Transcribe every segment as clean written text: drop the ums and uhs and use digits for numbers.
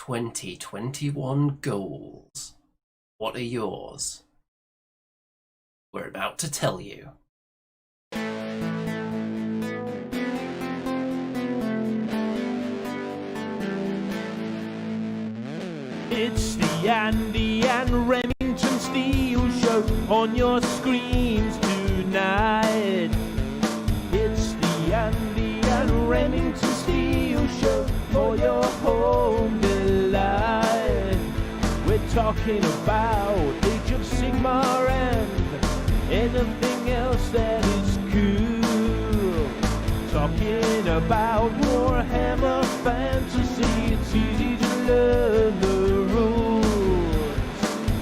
2021 goals. What are yours? We're about to tell you. It's the Andy and Remington Steel Show on your screens tonight. It's the Andy and Remington Steel Show for your home delight. We're talking about Age of Sigmar and anything else that is cool. Talking about Warhammer Fantasy, it's easy to learn the rules.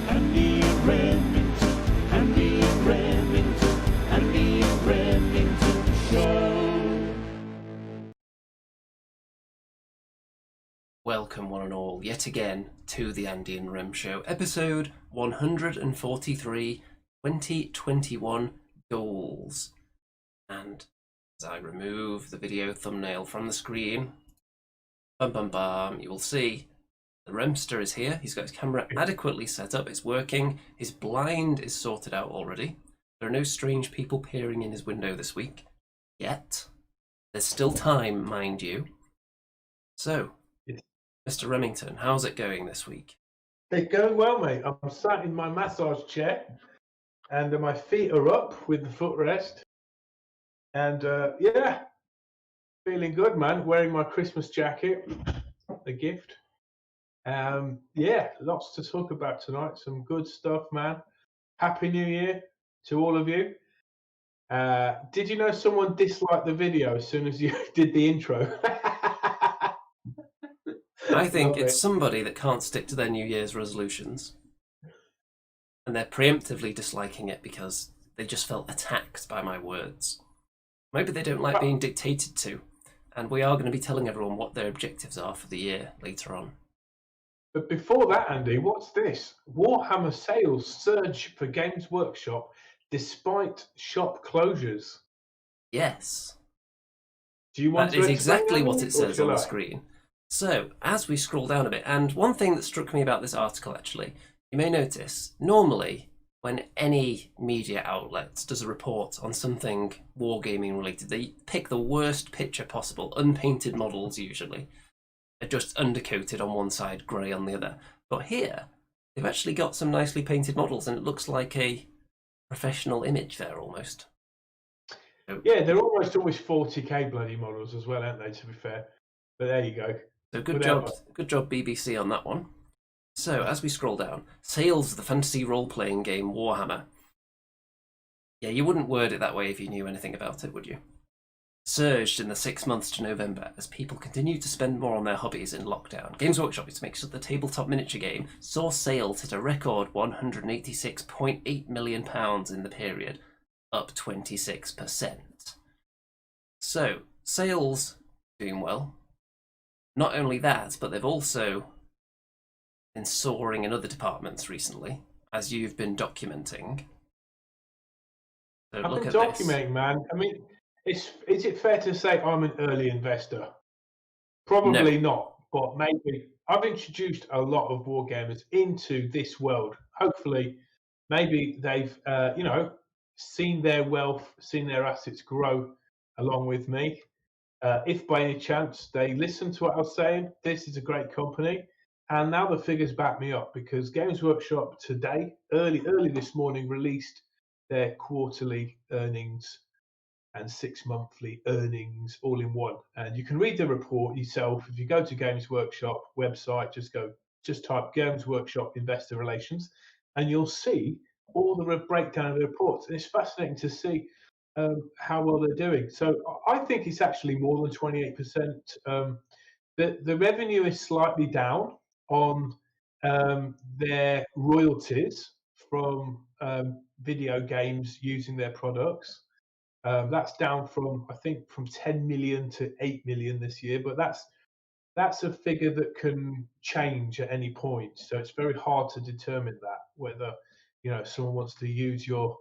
Andy and Remington, Andy and Remington, Andy and Remington Show. Welcome one and all yet again to the Andy and Rem Show, episode 143, 2021 goals. And as I remove the video thumbnail from the screen, you will see the Remster is here. He's got his camera adequately set up, it's working, his blind is sorted out already. There are no strange people peering in his window this week, yet. There's still time, mind you. So, Mr. Remington, how's it going this week? It's going well, mate. I'm sat in my massage chair and my feet are up with the footrest. And yeah, feeling good, man. Wearing my Christmas jacket, a gift. Yeah, lots to talk about tonight. Some good stuff, man. Happy New Year to all of you. Did you know someone disliked the video as soon as you did the intro? I think it's somebody that can't stick to their New Year's resolutions. And they're preemptively disliking it because they just felt attacked by my words. Maybe they don't like being dictated to. And we are going to be telling everyone what their objectives are for the year later on. But before that, Andy, what's this? Warhammer sales surge for Games Workshop despite shop closures. Yes. Do you want that to is explain exactly that, what it says on shall the I? screen. So, as we scroll down a bit, and one thing that struck me about this article actually, you may notice, normally when any media outlet does a report on something wargaming related, they pick the worst picture possible, unpainted models usually, are just undercoated on one side, grey on the other. But here, they've actually got some nicely painted models and it looks like a professional image there almost. So, yeah, they're almost always 40k bloody models as well, aren't they, to be fair? But there you go. So good job BBC on that one. So as we scroll down, sales of the fantasy role-playing game Warhammer. Yeah, you wouldn't word it that way if you knew anything about it, would you? Surged in the 6 months to November as people continue to spend more on their hobbies in lockdown. Games Workshop, which makes up the tabletop miniature game, saw sales at a record £186.8 million in the period, up 26%. So, sales doing well. Not only that, but they've also been soaring in other departments recently, as you've been documenting. So I've look been at documenting, man. I mean, is it fair to say I'm an early investor? Probably not, but maybe I've introduced a lot of wargamers into this world. Hopefully, maybe they've seen their wealth, seen their assets grow along with me. If by any chance they listen to what I was saying, this is a great company. And now the figures back me up because Games Workshop today, early this morning, released their quarterly earnings and 6 monthly earnings all in one. And you can read the report yourself. If you go to Games Workshop website, just type Games Workshop Investor Relations, and you'll see all the breakdown of the reports. And it's fascinating to see how well they're doing. So I think it's actually more than 28%. The revenue is slightly down on their royalties from video games using their products. That's down from, I think, from 10 million to 8 million this year, but that's a figure that can change at any point. So it's very hard to determine that, whether someone wants to use your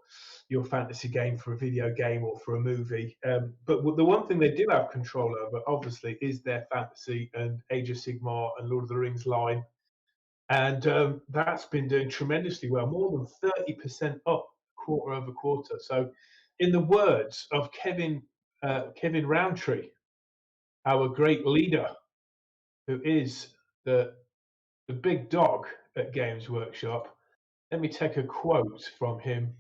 fantasy game for a video game or for a movie. But the one thing they do have control over, obviously, is their fantasy and Age of Sigmar and Lord of the Rings line. And that's been doing tremendously well, more than 30% up quarter over quarter. So, in the words of Kevin Roundtree, our great leader, who is the big dog at Games Workshop, let me take a quote from him.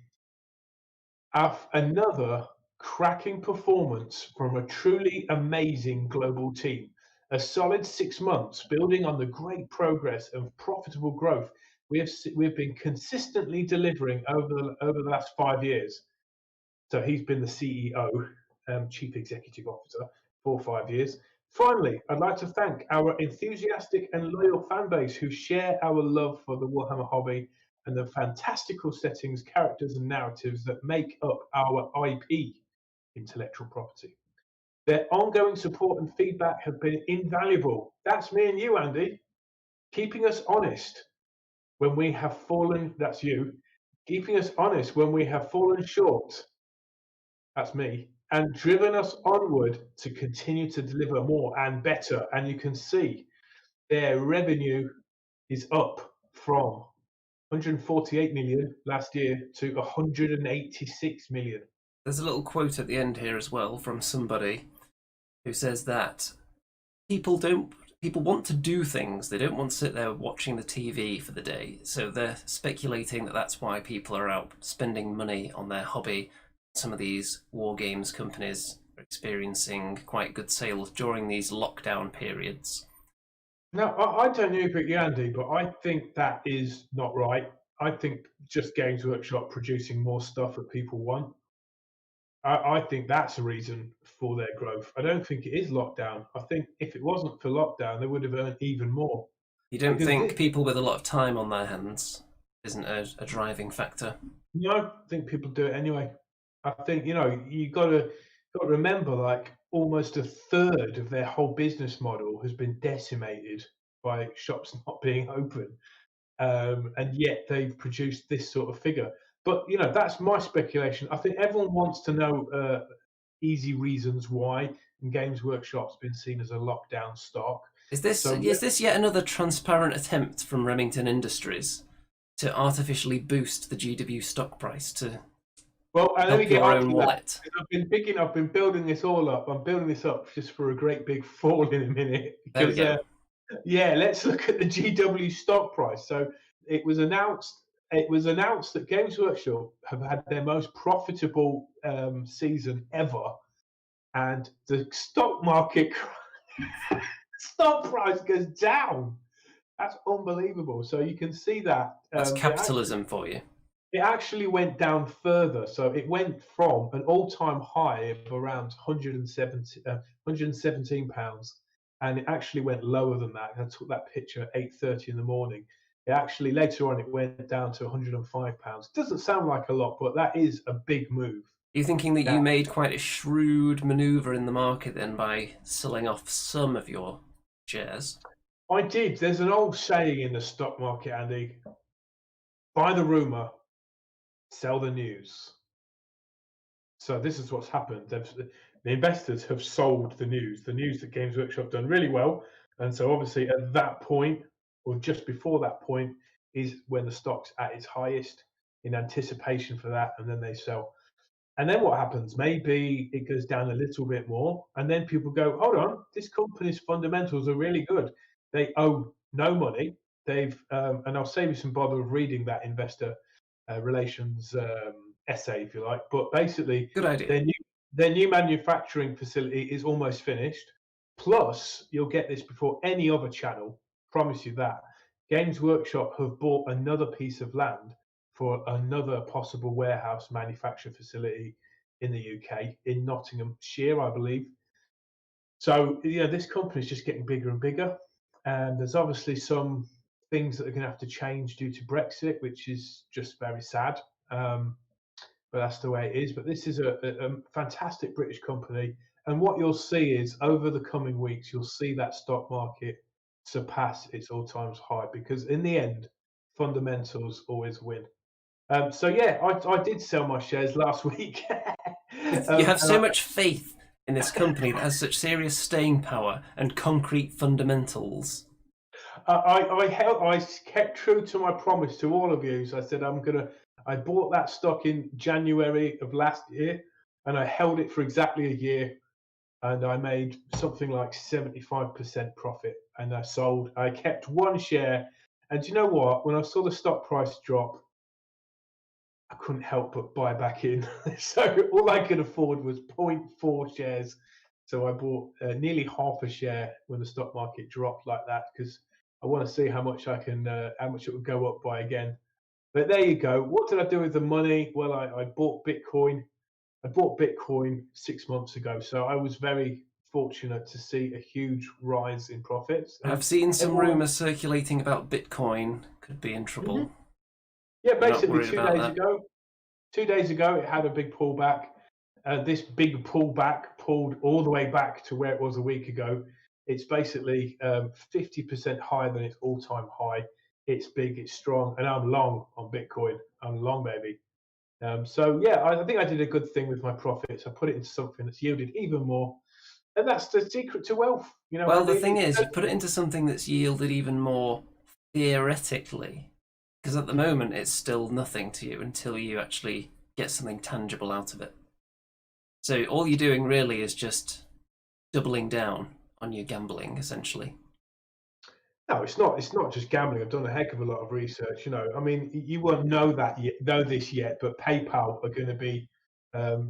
Another cracking performance from a truly amazing global team. A solid 6 months building on the great progress and profitable growth we've been consistently delivering over the last 5 years. So he's been the CEO, Chief Executive Officer, for 5 years. Finally, I'd like to thank our enthusiastic and loyal fan base who share our love for the Warhammer hobby and the fantastical settings, characters, and narratives that make up our IP, intellectual property. Their ongoing support and feedback have been invaluable. That's me and you, Andy, keeping us honest when we have fallen. That's you, keeping us honest when we have fallen short. That's me, and driven us onward to continue to deliver more and better. And you can see their revenue is up from 148 million last year to 186 million. There's a little quote at the end here as well from somebody who says that people want to do things. They don't want to sit there watching the TV for the day. So they're speculating that that's why people are out spending money on their hobby. Some of these war games companies are experiencing quite good sales during these lockdown periods. Now, I don't know about you, Andy, but I think that is not right. I think just Games Workshop producing more stuff that people want. I think that's a reason for their growth. I don't think it is lockdown. I think if it wasn't for lockdown, they would have earned even more. You don't Because think people with a lot of time on their hands isn't a driving factor? No, I think people do it anyway. I think you got to remember, like almost a third of their whole business model has been decimated by shops not being open, and yet they've produced this sort of figure. But that's my speculation. I think everyone wants to know easy reasons why, and Games Workshop's been seen as a lockdown stock. Is this yet another transparent attempt from Remington Industries to artificially boost the GW stock price to let me get your own on wallet? I've been building this all up. I'm building this up just for a great big fall in a minute. Because, There we go. Yeah, let's look at the GW stock price. So it was announced that Games Workshop have had their most profitable season ever, and the stock market stock price goes down. That's unbelievable. So you can see that that's capitalism for you. It actually went down further. So it went from an all-time high of around 117 pounds, and it actually went lower than that. I took that picture at 8:30 in the morning. It actually later on it went down to 105 pounds. Doesn't sound like a lot, but that is a big move. Are you thinking that you made quite a shrewd maneuver in the market then by selling off some of your shares? I did. There's an old saying in the stock market, Andy: buy the rumor, sell the news. So this is what's happened. The investors have sold the news that Games Workshop done really well. And so obviously at that point, or just before that point, is when the stock's at its highest in anticipation for that, and then they sell. And then what happens? Maybe it goes down a little bit more, and then people go, hold on, this company's fundamentals are really good. They owe no money. And I'll save you some bother of reading that investor relations essay, if you like. But basically, good idea. Their new manufacturing facility is almost finished. Plus, you'll get this before any other channel. Promise you that. Games Workshop have bought another piece of land for another possible warehouse manufacture facility in the UK, in Nottinghamshire, I believe. So, this company is just getting bigger and bigger. And there's obviously some things that are going to have to change due to Brexit, which is just very sad. But that's the way it is. But this is a fantastic British company. And what you'll see is over the coming weeks, you'll see that stock market surpass its all-time high, because in the end, fundamentals always win. So yeah, I did sell my shares last week. You have And so much faith in this company that has such serious staying power and concrete fundamentals. I kept true to my promise to all of you. So I said I bought that stock in January of last year, and I held it for exactly a year, and I made something like 75% profit. And I kept one share, and do you know what? When I saw the stock price drop, I couldn't help but buy back in. So all I could afford was zero point 0.4 shares. So I bought nearly half a share when the stock market dropped like that because I want to see how much how much it would go up by again. But there you go. What did I do with the money? Well, I bought Bitcoin. I bought Bitcoin 6 months ago, so I was very fortunate to see a huge rise in profits. I've And seen some everyone, rumours circulating about Bitcoin could be in Mhm. trouble. Yeah, You're not basically worried about that? 2 days ago, it had a big pullback. This big pullback pulled all the way back to where it was a week ago. It's basically 50% higher than its all-time high. It's big, it's strong, and I'm long on Bitcoin. I'm long, baby. So yeah, I think I did a good thing with my profits. I put it into something that's yielded even more, and that's the secret to wealth. You know, Well, the Andy. thing is, you put it into something that's yielded even more theoretically, because at the moment it's still nothing to you until you actually get something tangible out of it. So all you're doing really is just doubling down on your gambling, essentially. No, it's not. It's not just gambling. I've done a heck of a lot of research. You know, I mean, you won't know this yet, but PayPal are going to be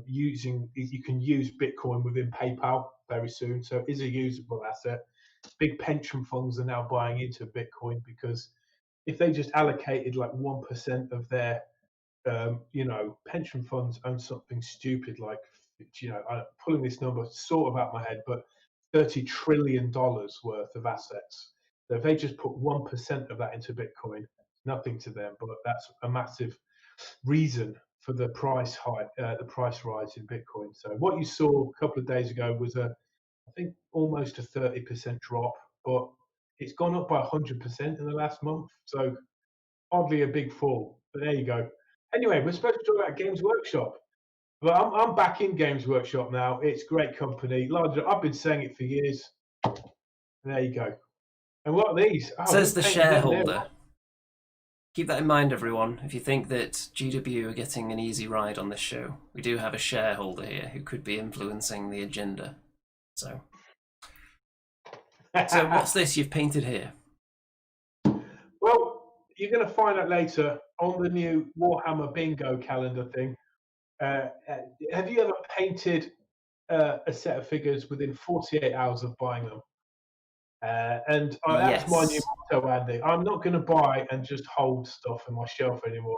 using. You can use Bitcoin within PayPal very soon, so it is a usable asset. Big pension funds are now buying into Bitcoin because if they just allocated like 1% of their pension funds own something stupid like, I'm pulling this number sort of out my head, but $30 trillion worth of assets. So if they just put 1% of that into Bitcoin, it's nothing to them, but that's a massive reason for the price rise in Bitcoin. So what you saw a couple of days ago was I think almost a 30% drop, but it's gone up by 100% in the last month. So hardly a big fall, but there you go. Anyway, we're supposed to talk about Games Workshop, but I'm back in Games Workshop now. It's great company. I've been saying it for years. There you go. And what are these? Oh, who Says the painted them there? shareholder. Keep that in mind, everyone. If you think that GW are getting an easy ride on this show, we do have a shareholder here who could be influencing the agenda. So what's this you've painted here? Well, you're going to find out later on the new Warhammer Bingo calendar thing. Have you ever painted a set of figures within 48 hours of buying them? That's my new Yes. motto, Andy. I'm not going to buy and just hold stuff on my shelf anymore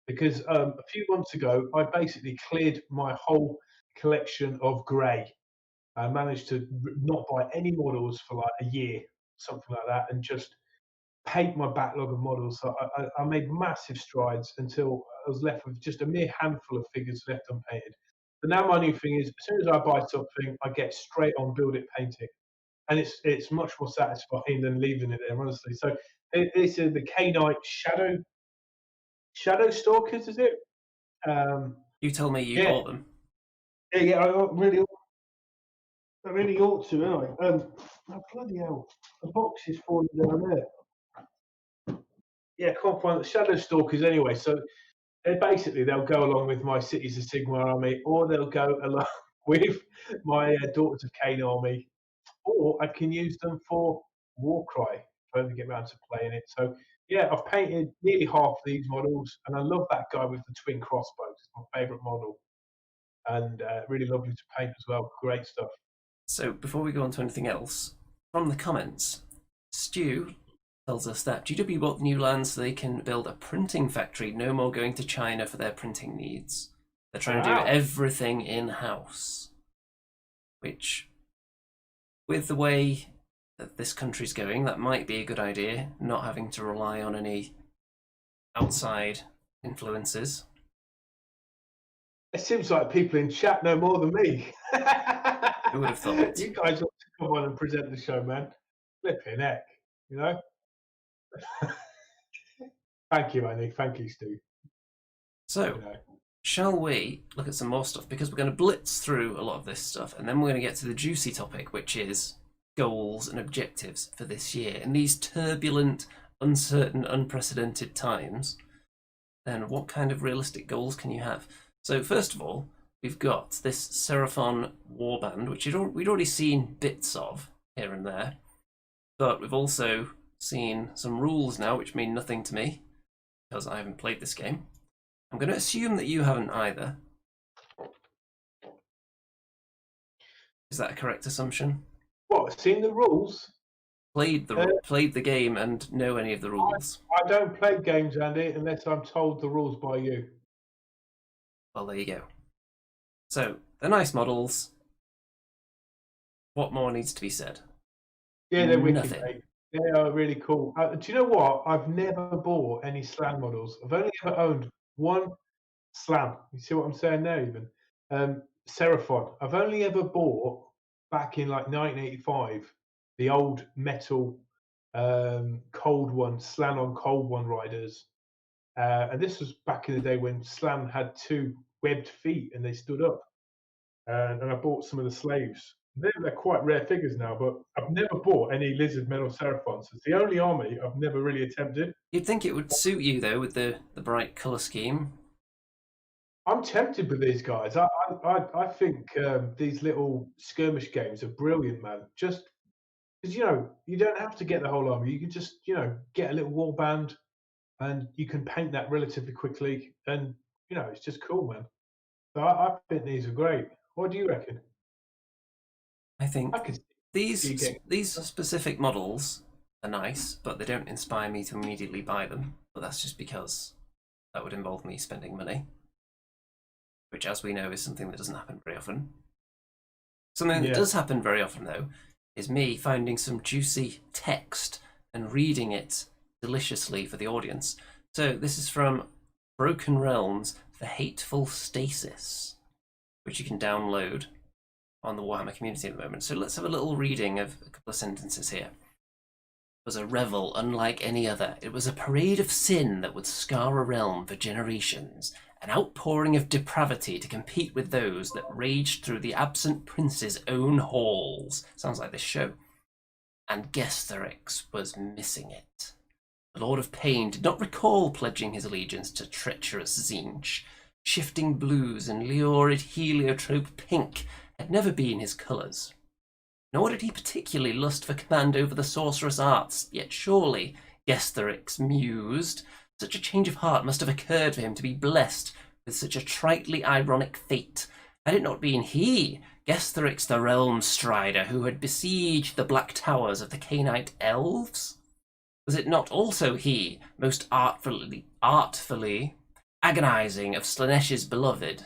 because a few months ago, I basically cleared my whole collection of grey. I managed to not buy any models for like a year, something like that, and just paint my backlog of models. So I made massive strides until I was left with just a mere handful of figures left unpainted. But now my new thing is, as soon as I buy something, I get straight on build it, painting, and it's much more satisfying than leaving it there, honestly. So it's the K-Knight Shadow Stalkers, is it? Um, You tell me you yeah, bought them. yeah. I really ought to, don't I? Oh, bloody hell! The box is falling down there. Yeah, I can't find the Shadow Stalkers anyway. So they'll go along with my Cities of Sigma army, or they'll go along with my Daughters of Cain army, or I can use them for Warcry if I ever get around to playing it. So yeah, I've painted nearly half of these models, and I love that guy with the twin crossbows. It's my favourite model, and really lovely to paint as well. Great stuff. So before we go on to anything else, from the comments, Stu tells us that GW bought the new land so they can build a printing factory, no more going to China for their printing needs. They're trying to do Wow. everything in-house, which, with the way that this country's going, that might be a good idea, not having to rely on any outside influences. It seems like people in chat know more than me. Who would have thought? You guys ought to come on and present the show, man. Flipping heck, you know? Thank you, Annie. Thank you, Stu. So, You know. shall we look at some more stuff? Because we're going to blitz through a lot of this stuff, and then we're going to get to the juicy topic, which is goals and objectives for this year. In these turbulent, uncertain, unprecedented times, then what kind of realistic goals can you have? So, first of all, we've got this Seraphon warband, which we'd already seen bits of here and there, but we've also seen some rules now which mean nothing to me because I haven't played this game. I'm going to assume that you haven't either. Is that a correct assumption? What? Seen the rules? Played Uh, the game and know any of the rules? I don't play games, Andy, unless I'm told the rules by you. Well, there you go. So, they're nice models. What more needs to be said? Yeah, they're wicked, Nothing. mate. They are really cool. Do you know what? I've never bought any slam models. I've only ever owned one slam. You see what I'm saying there, even? Seraphon. I've only ever bought, back in like 1985, the old metal cold one, slam on cold one riders. And this was back in the day when slam had two webbed feet and they stood up. And I bought some of the slaves. They're quite rare figures now, but I've never bought any lizard metal seraphons. It's the only army I've never really attempted. You'd think it would suit you, though, with the bright colour scheme. I'm tempted with these guys. I think these little skirmish games are brilliant, man. Just because you don't have to get the whole army. You can just get a little warband, and you can paint that relatively quickly, and it's just cool, man. So I think these are great. What do you reckon? I I think could see you these getting. these specific models are nice, but they don't inspire me to immediately buy them. But that's just because that would involve me spending money, which, as we know, is something that doesn't happen very often. Something that Yeah. does happen very often, though, is me finding some juicy text and reading it deliciously for the audience. So this is from Broken Realms, The Hateful Stasis, which you can download on the Warhammer community at the moment. So let's have a little reading of a couple of sentences here. It was a revel unlike any other. It was a parade of sin that would scar a realm for generations, an outpouring of depravity to compete with those that raged through the absent prince's own halls. Sounds like this show. And Gestherix was missing it. The Lord of Pain did not recall pledging his allegiance to treacherous Zinch. Shifting blues and lurid heliotrope pink had never been his colours. Nor did he particularly lust for command over the sorcerous arts, yet surely, Gestherix mused, such a change of heart must have occurred for him to be blessed with such a tritely ironic fate, had it not been he, Gestherix the Realm Strider, who had besieged the black towers of the Cainite elves? Was it not also he, most artfully agonizing of Slaaneish's beloved,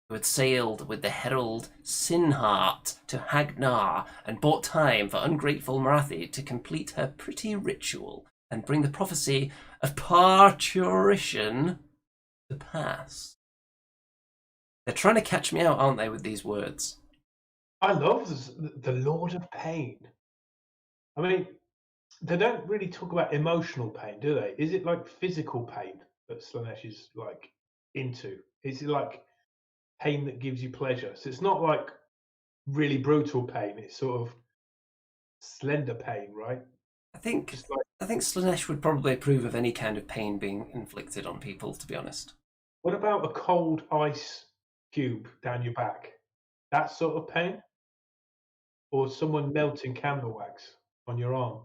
who had sailed with the herald Sinheart to Hagnar and bought time for ungrateful Marathi to complete her pretty ritual and bring the prophecy of parturition to pass? They're trying to catch me out, aren't they, with these words? I love the Lord of Pain. I mean, they don't really talk about emotional pain, do they? Is it like physical pain that Slaanesh is like into? Is it like pain that gives you pleasure? So it's not like really brutal pain. It's sort of slender pain, right? I think Just like, Slaanesh would probably approve of any kind of pain being inflicted on people, to be honest. what about a cold ice cube down your back? That sort of pain? Or someone melting candle wax on your arm?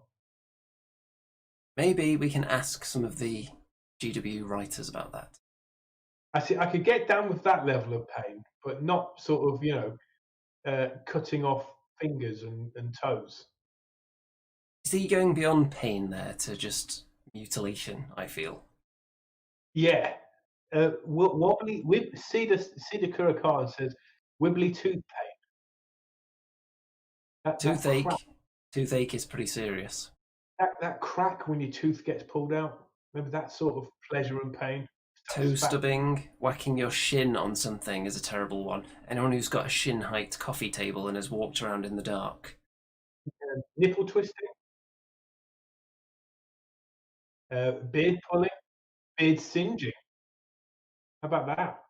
Maybe we can ask some of the GW writers about that. I see. I could get down with that level of pain, but not sort of, cutting off fingers and toes. Is he going beyond pain there to just mutilation, I feel? Yeah. Wobbly. Cedar Kurakar says wibbly tooth pain. That crack. Toothache is pretty serious. That crack when your tooth gets pulled out. Maybe that sort of pleasure and pain. Toe stubbing, whacking your shin on something is a terrible one. Anyone who's got a shin height coffee table and has walked around in the dark. Nipple twisting. Beard pulling. Beard singeing. How about that?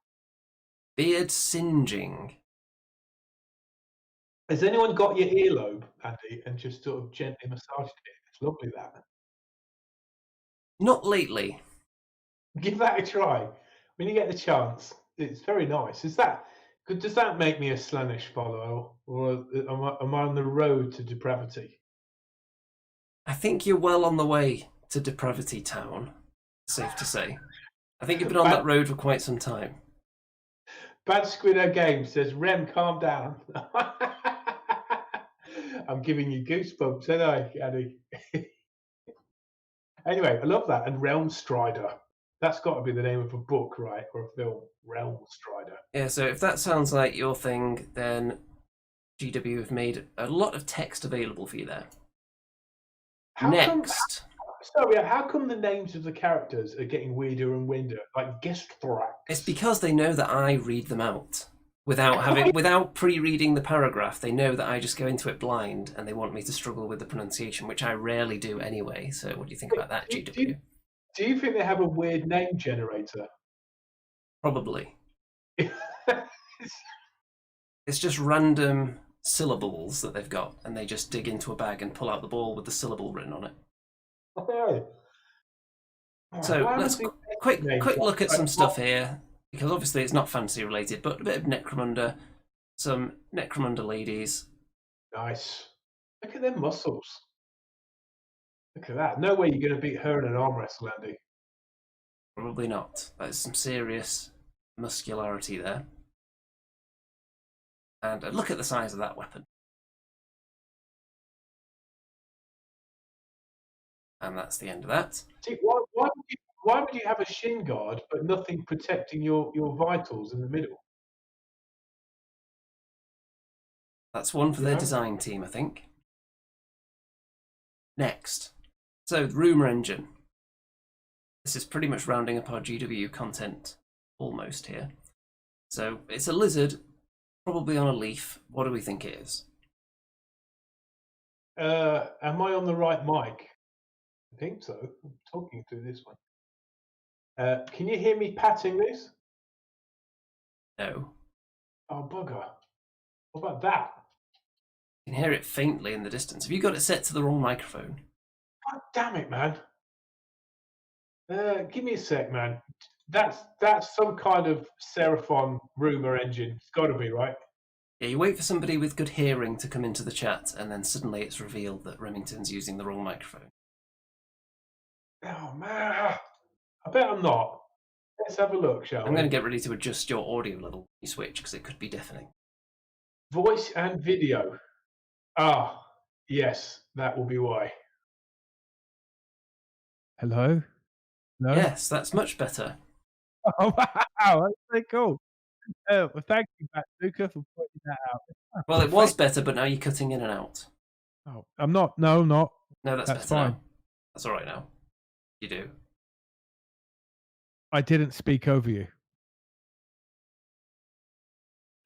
Beard singeing. Has anyone got your earlobe, Andy, and just sort of gently massaged it? It's lovely that. Not lately. Give that a try when you get the chance. It's very nice. Does that make me a Slanish follower, or am I on the road to depravity? I think you're well on the way to Depravity Town, safe to say. I think you've been on that road for quite some time. Bad Squiddo Game says, Rem, calm down. I'm giving you goosebumps, ain't I, Andy? Anyway, I love that. And Realm Strider. That's got to be the name of a book, right? Or a film. Realm Strider. Yeah, so if that sounds like your thing, then GW have made a lot of text available for you there. Next. How come the names of the characters are getting weirder and weirder? Like Gestthrax. It's because they know that I read them out. Without pre-reading the paragraph, they know that I just go into it blind, and they want me to struggle with the pronunciation, which I rarely do anyway. So, what do you think about that, GW? Do you think they have a weird name generator? Probably. It's just random syllables that they've got, and they just dig into a bag and pull out the ball with the syllable written on it. Okay. So let's quick look at some stuff here, because obviously it's not fantasy related, but a bit of Necromunda, some Necromunda ladies. Nice. Look at them muscles. Look at that. No way you're going to beat her in an arm wrestle, Andy. Probably not. There's some serious muscularity there. And look at the size of that weapon. And that's the end of that. See, why would you have a shin guard but nothing protecting your vitals in the middle? That's one for their design team, I think. Next. So, the Rumour Engine. This is pretty much rounding up our GW content almost here. So, it's a lizard, probably on a leaf. What do we think it is? Am I on the right mic? I think so. I'm talking through this one. Can you hear me patting this? No. Oh, bugger. What about that? You can hear it faintly in the distance. Have you got it set to the wrong microphone? God damn it, man. Give me a sec, man. That's some kind of Seraphon Rumour Engine. It's got to be, right? Yeah, you wait for somebody with good hearing to come into the chat, and then suddenly it's revealed that Remington's using the wrong microphone. Oh, man. I bet I'm not. Let's have a look, shall we? I'm going to get ready to adjust your audio level when you switch, because it could be deafening. Voice and video. Ah, yes, that will be why. Hello? No? Yes, that's much better. Oh, wow, that's very cool. Well, thank you, Luca, for pointing that out. Well, it was better, but now you're cutting in and out. Oh, I'm not. No, I'm not. No, that's better fine. now. That's all right now. You do. I didn't speak over you.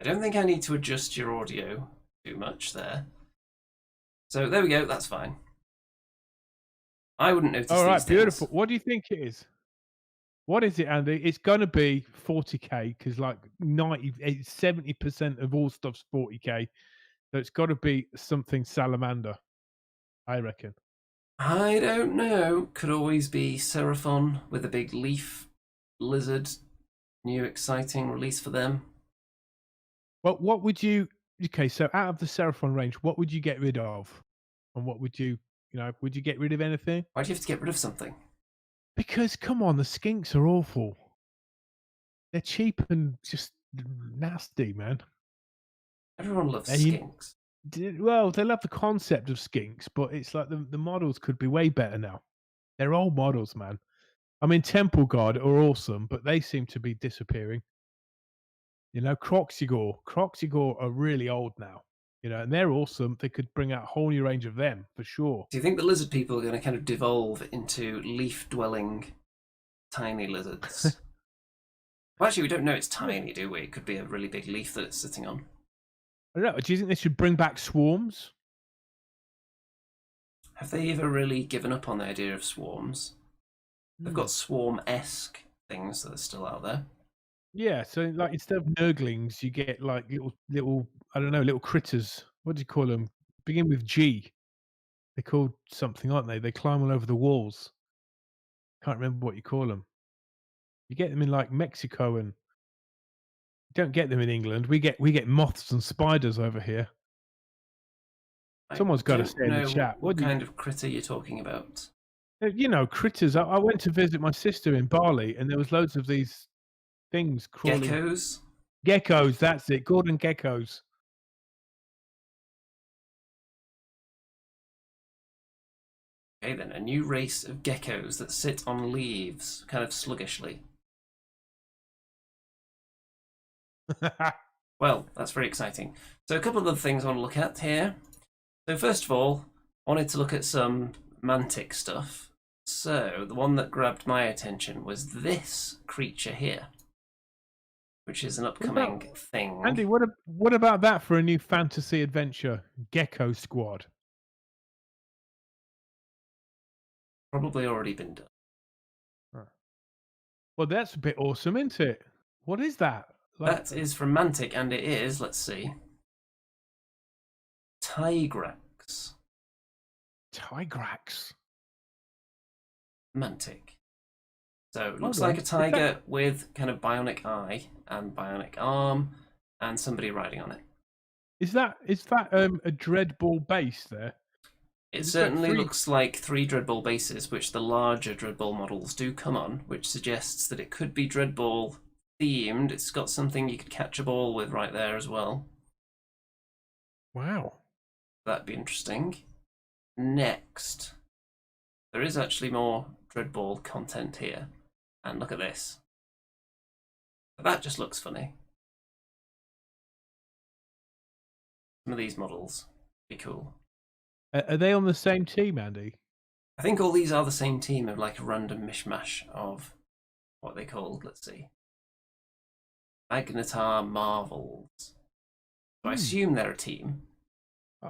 I don't think I need to adjust your audio too much there. So there we go. That's fine. I wouldn't notice. All right, these beautiful. things. What do you think it is? What is it, Andy? It's going to be 40k because like 70% of all stuff's 40k. So it's got to be something salamander, I reckon. I don't know. Could always be Seraphon with a big leaf lizard. New exciting release for them. Well, what would you... Okay, so out of the Seraphon range, what would you get rid of? And what would you... would you get rid of anything? Why do you have to get rid of something? Because, come on, the skinks are awful. They're cheap and just nasty, man. Everyone loves skinks. Well, they love the concept of skinks, but it's like the models could be way better now. They're old models, man. I mean, Temple Guard are awesome, but they seem to be disappearing. Croxigore are really old now. And they're awesome. They could bring out a whole new range of them, for sure. Do you think the lizard people are going to kind of devolve into leaf-dwelling tiny lizards? Well, actually, we don't know it's tiny, do we? It could be a really big leaf that it's sitting on. I don't know. Do you think they should bring back swarms? Have they ever really given up on the idea of swarms? They've got swarm-esque things that are still out there. Yeah, so like instead of nurglings, you get like little I don't know, little critters. What do you call them? Begin with G. They're called something, aren't they? They climb all over the walls. Can't remember what you call them. You get them in like Mexico, and you don't get them in England. We get moths and spiders over here. I Someone's got to don't say in the know chat. what kind of critter you're talking about. You know, critters. I went to visit my sister in Bali, and there was loads of these things crawling. Geckos? Geckos, that's it. Gordon geckos. Okay then, a new race of geckos that sit on leaves, kind of sluggishly. Well, that's very exciting. So a couple of other things I want to look at here. So first of all, I wanted to look at some mantic stuff. So the one that grabbed my attention was this creature here, which is an upcoming thing. Andy, what about that for a new fantasy adventure? Gecko Squad. Probably already been done. Well, that's a bit awesome, isn't it? What is that? That is from Mantic, and it is, let's see, Tigrax. Tigrax. Mantic. So it looks Hold like on. a tiger with kind of bionic eye and bionic arm, and somebody riding on it. Is that a Dreadball base there? It Is it certainly like looks like 3 Dreadball bases, which the larger Dreadball models do come on, which suggests that it could be Dreadball themed. It's got something you could catch a ball with right there as well. Wow. That'd be interesting. Next, there is actually more Dreadball content here. And look at this. That just looks funny. Some of these models be cool. Are they on the same team, Andy? I think all these are the same team of like a random mishmash of what they called. Let's see. Magnetar Marvels. So I assume they're a team.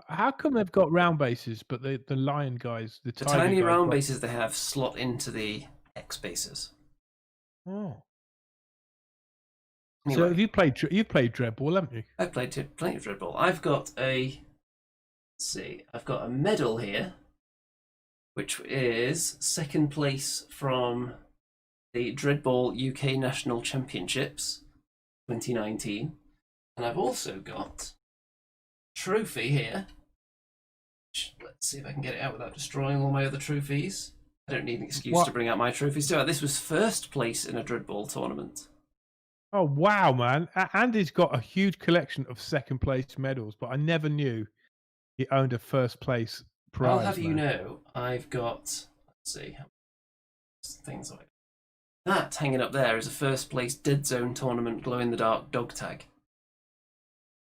How come they've got round bases, but the lion guys, the tiny guys round got... bases they have slot into the X bases. Oh. Anyway, So have you've played Dreadball, haven't you? I've played plenty of Dreadball. I've got a I've got a medal here, which is second place from the Dreadball UK National Championships 2019. And I've also got a trophy here. Let's see if I can get it out without destroying all my other trophies. I don't need an excuse to bring out my trophies. So this was first place in a Dreadball tournament. Oh, wow, man. Andy's got a huge collection of second place medals, but I never knew he owned a first place prize. I'll have you know, I've got, let's see, things like that hanging up there is a first place Dead Zone tournament glow in the dark dog tag.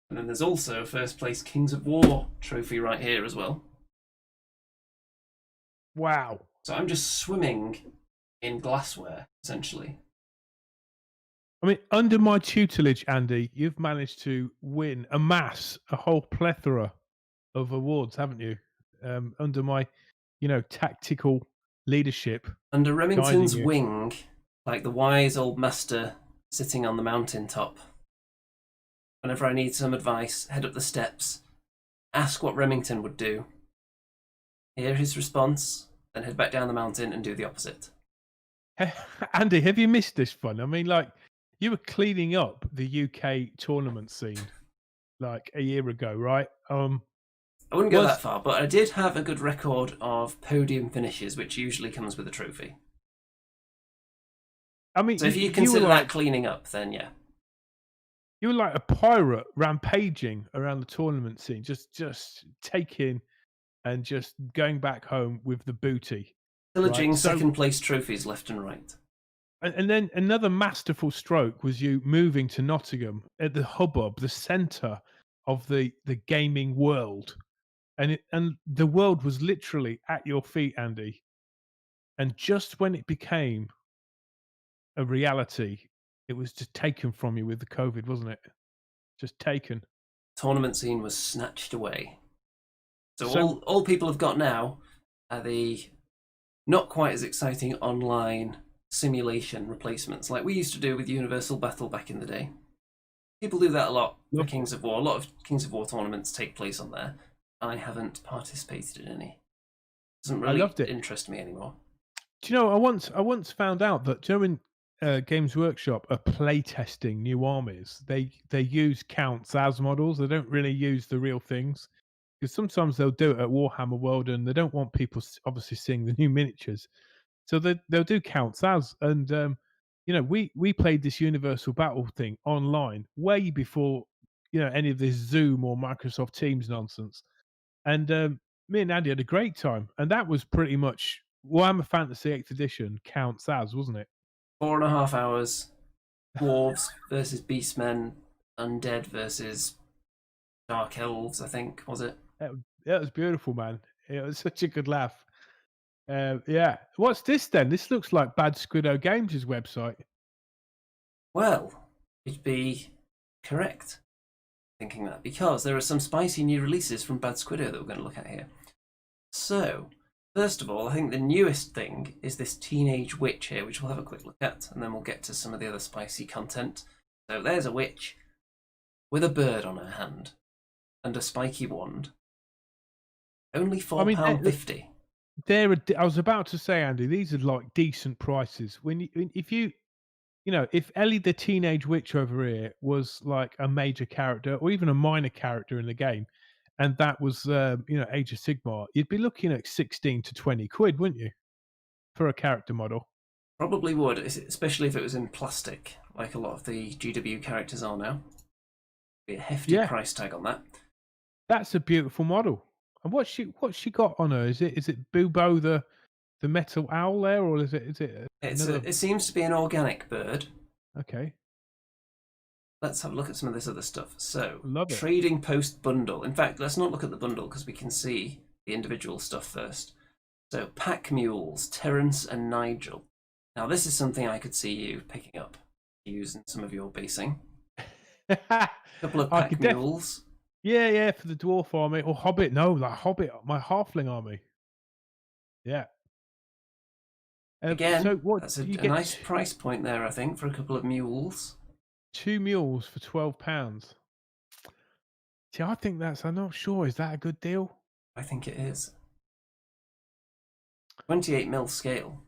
And then there's also a first place Kings of War trophy right here as well. Wow. So I'm just swimming in glassware, essentially. I mean, under my tutelage, Andy, you've managed to amass a whole plethora of awards, haven't you? Under my, tactical leadership. Under Remington's wing, like the wise old master sitting on the mountaintop. Whenever I need some advice, head up the steps, ask what Remington would do, hear his response, then head back down the mountain and do the opposite. Andy, have you missed this fun? I mean, like, you were cleaning up the UK tournament scene like a year ago, right? I wouldn't go that far, but I did have a good record of podium finishes, which usually comes with a trophy. I mean, so if you consider that cleaning up, then yeah. You were like a pirate rampaging around the tournament scene, just taking and just going back home with the booty. Pillaging second place trophies left and right. And then another masterful stroke was you moving to Nottingham at the hubbub, the centre of the gaming world. And the world was literally at your feet, Andy. And just when it became a reality, it was just taken from you with the COVID, wasn't it? Just taken. Tournament scene was snatched away. So all people have got now are the not quite as exciting online simulation replacements, like we used to do with Universal Battle back in the day. People do that a lot for Love Kings of War. A lot of Kings of War tournaments take place on there. I haven't participated in any. Doesn't really loved it. interest me anymore. Do you know, I once found out that during Games Workshop are play testing new armies. They use counts as models. They don't really use the real things, because sometimes they'll do it at Warhammer World and they don't want people obviously seeing the new miniatures. So they'll do counts as, and you know, we played this Universal Battle thing online way before, you know, any of this Zoom or Microsoft Teams nonsense. And me and Andy had a great time, and that was pretty much Warhammer Fantasy 8th Edition counts as, wasn't it? 4.5 hours. Dwarves versus beastmen. Undead versus dark elves, I think, was it? That was beautiful, man. It was such a good laugh. Yeah. What's this then? This looks like Bad Squiddo Games' website. Well, you'd be correct thinking that, because there are some spicy new releases from Bad Squiddo that we're going to look at here. So, first of all, I think the newest thing is this Teenage Witch here, which we'll have a quick look at, and then we'll get to some of the other spicy content. So there's a witch with a bird on her hand and a spiky wand. Only £4.50. I was about to say, Andy, these are like decent prices. You know, if Ellie the Teenage Witch over here was like a major character or even a minor character in the game, and that was, you know, Age of Sigmar, you'd be looking at 16 to 20 quid, wouldn't you? For a character model. Probably would, especially if it was in plastic, like a lot of the GW characters are now. Be a hefty price tag on that. That's a beautiful model. And what's she got on her? Is it Bubo the metal owl there, or is it it seems to be an organic bird. Okay. Let's have a look at some of this other stuff. So, Love it. Trading Post Bundle. In fact, let's not look at the bundle because we can see the individual stuff first. So, Pack Mules, Terence and Nigel. Now, this is something I could see you picking up, using some of your basing. A couple of Pack Mules. Yeah, for the Dwarf army. Or Hobbit. No, like Hobbit, my Halfling army. Yeah. Again, so what, that's a nice price point there, I think, for a couple of mules. 2 mules for £12. See, I think I'm not sure. Is that a good deal? I think it is. 28mm scale.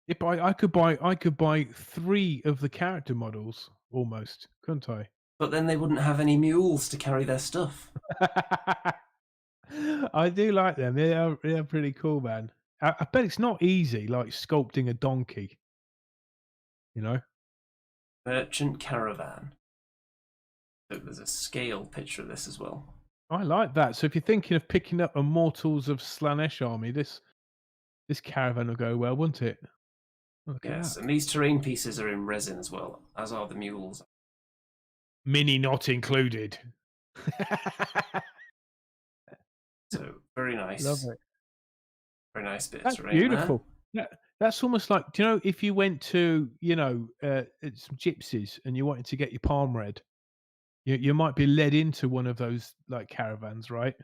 If I could buy 3 of the character models almost, couldn't I? But then they wouldn't have any mules to carry their stuff. I do like them. They're pretty cool, man. I bet it's not easy, like sculpting a donkey. You know? Merchant Caravan. So there's a scale picture of this as well. I like that. So if you're thinking of picking up a Mortals of Slanesh army, this caravan will go well, wouldn't it? Look yes, and these terrain pieces are in resin as well, as are the mules. Mini not included. So very nice. Love it. Very nice bit That's of terrain beautiful. There. Yeah, that's almost like, do you know, if you went to, you know, some gypsies and you wanted to get your palm read, you might be led into one of those like caravans, right?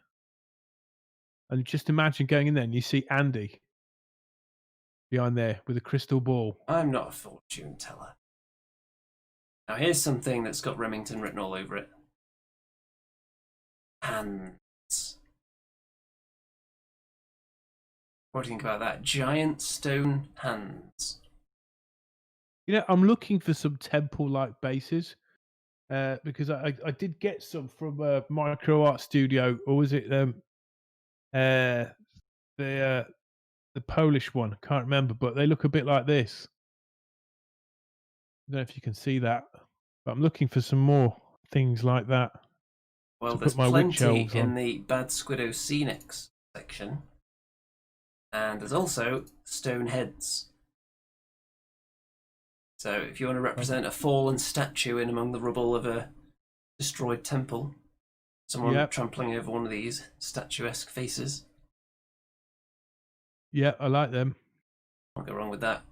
And just imagine going in there and you see Andy behind there with a crystal ball. I'm not a fortune teller. Now here's something that's got Remington written all over it. Hands. What do you think about that? Giant stone hands. You know, I'm looking for some temple-like bases because I did get some from Micro Art Studio, or was it the Polish one? I can't remember, but they look a bit like this. I don't know if you can see that, but I'm looking for some more things like that. Well, there's plenty in the Bad Squiddo Scenics section. And there's also stone heads. So if you want to represent a fallen statue in among the rubble of a destroyed temple, someone trampling over one of these statuesque faces. Yeah, I like them. Can't go wrong with that.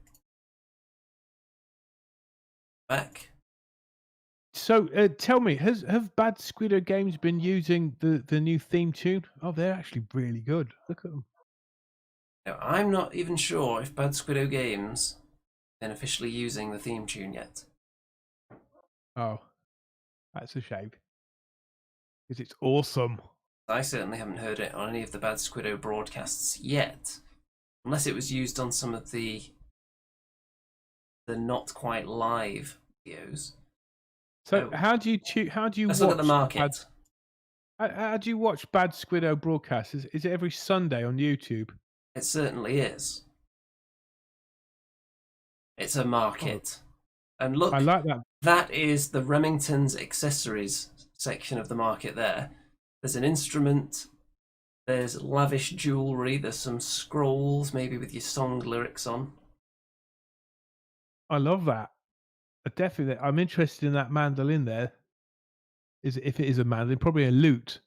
Back. So tell me, have Bad Squiddo Games been using the new theme tune? Oh, they're actually really good. Look at them. Now, I'm not even sure if Bad Squiddo Games been officially using the theme tune yet. Oh, that's a shame. Because it's awesome. I certainly haven't heard it on any of the Bad Squiddo broadcasts yet, unless it was used on some of the not quite live videos. So how do you Let's watch look at the market. how do you watch Bad Squiddo broadcasts? Is it every Sunday on YouTube? It certainly is. It's a market. And look, I like that. that is the Remington's accessories section of the market there. There's an instrument, there's lavish jewellery, there's some scrolls, maybe with your song lyrics on. I love that. Definitely, I'm interested in that mandolin there. If it is a mandolin, probably a lute.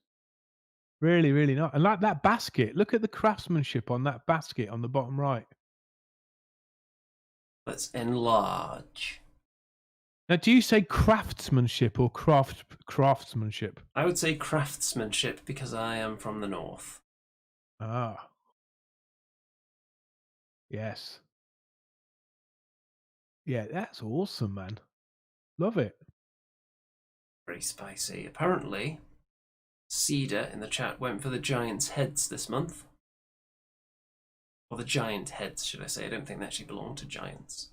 Really, really nice. And like that basket, look at the craftsmanship on that basket on the bottom right. Let's enlarge. Now, do you say craftsmanship or craftsmanship? I would say craftsmanship because I am from the north. Ah. Yes. Yeah, that's awesome, man. Love it. Very spicy. Apparently, Cedar in the chat went for the giant's heads this month. Or the giant heads, should I say. I don't think they actually belong to giants.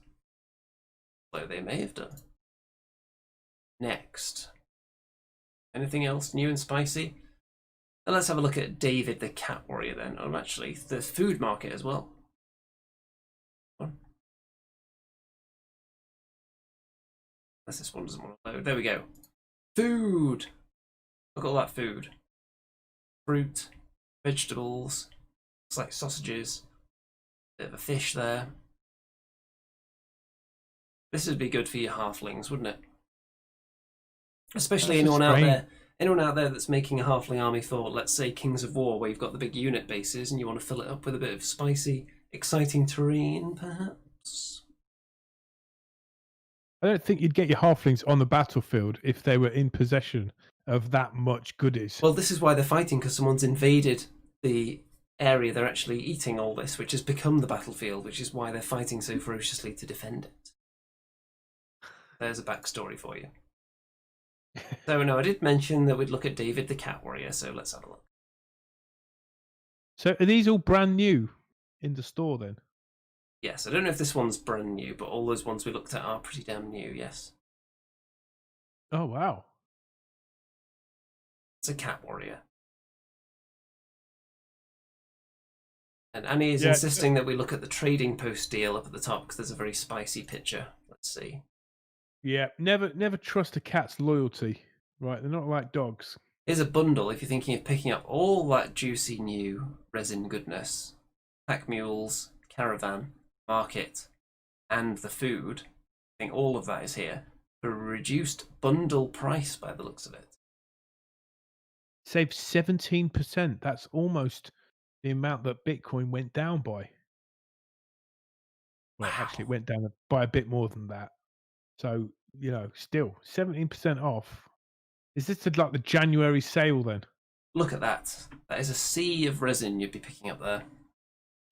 Though they may have done. Next. Anything else new and spicy? Now let's have a look at David the Cat Warrior then. Oh, actually, the food market as well. Unless this one doesn't want to load. There we go. Food! Look at all that food. Fruit, vegetables, looks like sausages, bit of a fish there. This would be good for your halflings, wouldn't it? Especially anyone out there that's making a halfling army for, let's say, Kings of War, where you've got the big unit bases and you want to fill it up with a bit of spicy, exciting terrain, perhaps. I don't think you'd get your halflings on the battlefield if they were in possession of that much goodies. Well, this is why they're fighting, because someone's invaded the area they're actually eating all this, which has become the battlefield, which is why they're fighting so ferociously to defend it. There's a backstory for you. So, no, I did mention that we'd look at David the Cat Warrior, so let's have a look. So are these all brand new in the store then? Yes, I don't know if this one's brand new, but all those ones we looked at are pretty damn new, yes. Oh, wow. It's a Cat Warrior. And Annie is Yeah, insisting that we look at the trading post deal up at the top, because there's a very spicy picture. Let's see. Yeah, never trust a cat's loyalty. Right, they're not like dogs. Here's a bundle if you're thinking of picking up all that juicy new resin goodness. Pack mules, caravan, market, and the food. I think all of that is here for a reduced bundle price by the looks of it. Save 17%. That's almost the amount that Bitcoin went down by. Well, actually, it went down by a bit more than that. So, still 17% off. Is this like the January sale then? Look at that. That is a sea of resin you'd be picking up there.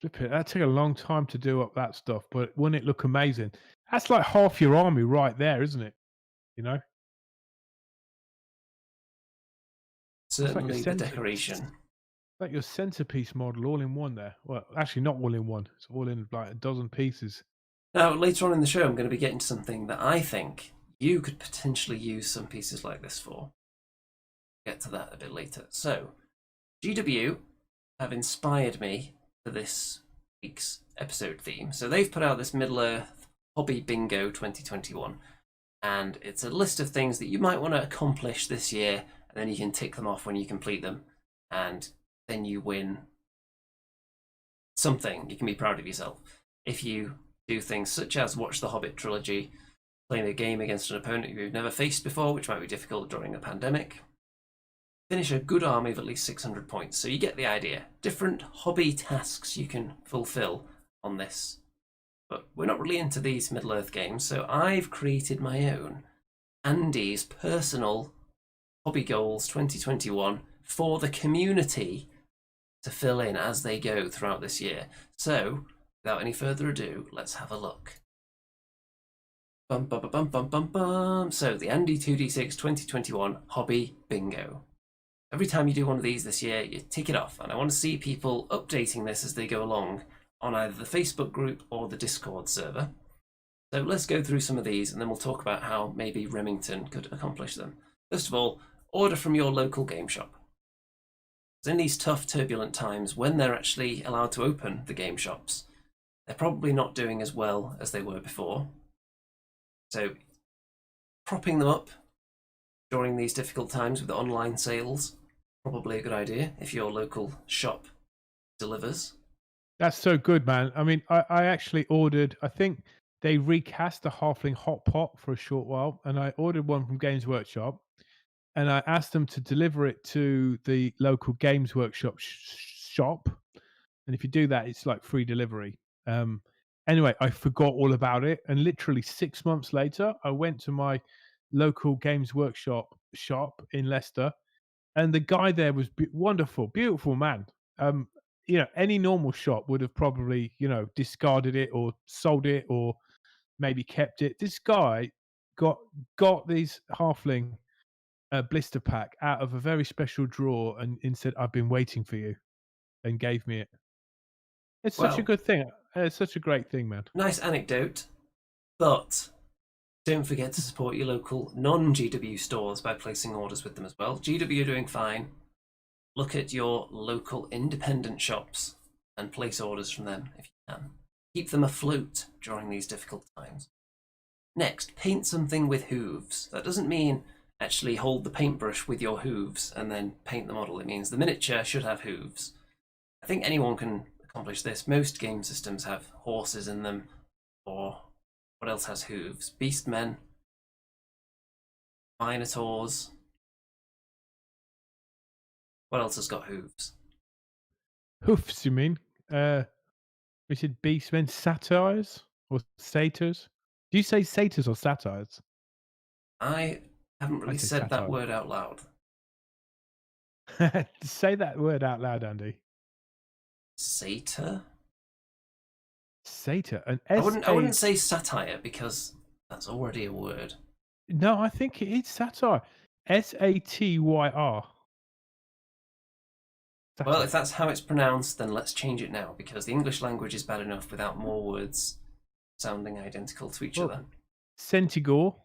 Flip it. That took a long time to do up that stuff, but wouldn't it look amazing? That's like half your army right there, isn't it? Certainly the decoration. Like your centerpiece model all in one there. Well, actually not all in one. It's all in like a dozen pieces. Now, later on in the show, I'm going to be getting to something that I think you could potentially use some pieces like this for. Get to that a bit later. So, GW have inspired me for this week's episode theme. So they've put out this Middle-earth Hobby Bingo 2021. And it's a list of things that you might want to accomplish this year, and then you can tick them off when you complete them. And then you win something. You can be proud of yourself. If you do things such as watch the Hobbit trilogy, playing a game against an opponent you've never faced before, which might be difficult during a pandemic, finish a good army of at least 600 points. So you get the idea. Different hobby tasks you can fulfill on this. But we're not really into these Middle-earth games, so I've created my own Andy's personal Hobby Goals 2021 for the community to fill in as they go throughout this year. So, without any further ado, let's have a look. Bum, bum, bum, bum, bum, bum. So, the Andy 2D6 2021 Hobby Bingo. Every time you do one of these this year, you tick it off, and I want to see people updating this as they go along on either the Facebook group or the Discord server. So let's go through some of these, and then we'll talk about how maybe Remington could accomplish them. First of all, order from your local game shop. In these tough, turbulent times, when they're actually allowed to open the game shops, they're probably not doing as well as they were before. So propping them up during these difficult times with online sales, probably a good idea if your local shop delivers. That's so good, man. I mean, I actually ordered, I think they recast the Halfling Hot Pot for a short while, and I ordered one from Games Workshop, and I asked them to deliver it to the local Games Workshop shop. And if you do that, it's like free delivery. Anyway, I forgot all about it, and literally 6 months later, I went to my local Games Workshop shop in Leicester, and the guy there was wonderful, beautiful man. Um, any normal shop would have probably, discarded it or sold it or maybe kept it. This guy got these halfling blister pack out of a very special drawer and said, "I've been waiting for you," and gave me it. It's such a Well, good thing. It's such a great thing, man. nice anecdote, but don't forget to support your local non-GW stores by placing orders with them as well. GW are doing fine. Look at your local independent shops and place orders from them if you can. Keep them afloat during these difficult times. Next, paint something with hooves. That doesn't mean actually hold the paintbrush with your hooves and then paint the model. It means the miniature should have hooves. I think anyone can accomplish this. Most game systems have horses in them, or what else has hooves? Beastmen, minotaurs. What else has got hooves? Hoofs, you mean? We said beastmen, satires or satyrs. Do you say satyrs or satires? I haven't I really say said that satire. word out loud. Say that word out loud, Andy. Satyr? Satyr, an I S wouldn't A. say satire because that's already a word. No, I think it is satire. SATYR. Well, if Satire. that's how it's pronounced, then let's change it now because the English language is bad enough without more words sounding identical to each Well, other. Centigore.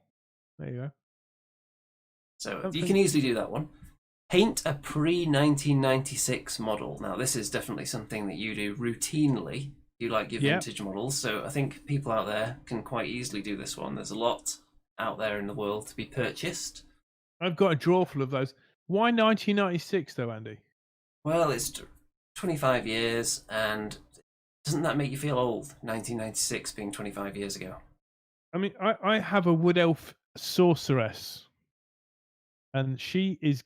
There you go. So you Something. can easily do that one. Paint a pre-1996 model. Now, this is definitely something that you do routinely. You like your Yeah. vintage models, so I think people out there can quite easily do this one. There's a lot out there in the world to be purchased. I've got a drawer full of those. Why 1996 though, Andy? Well, it's 25 years, and doesn't that make you feel old? 1996 being 25 years ago. I mean, I have a wood elf sorceress, and she is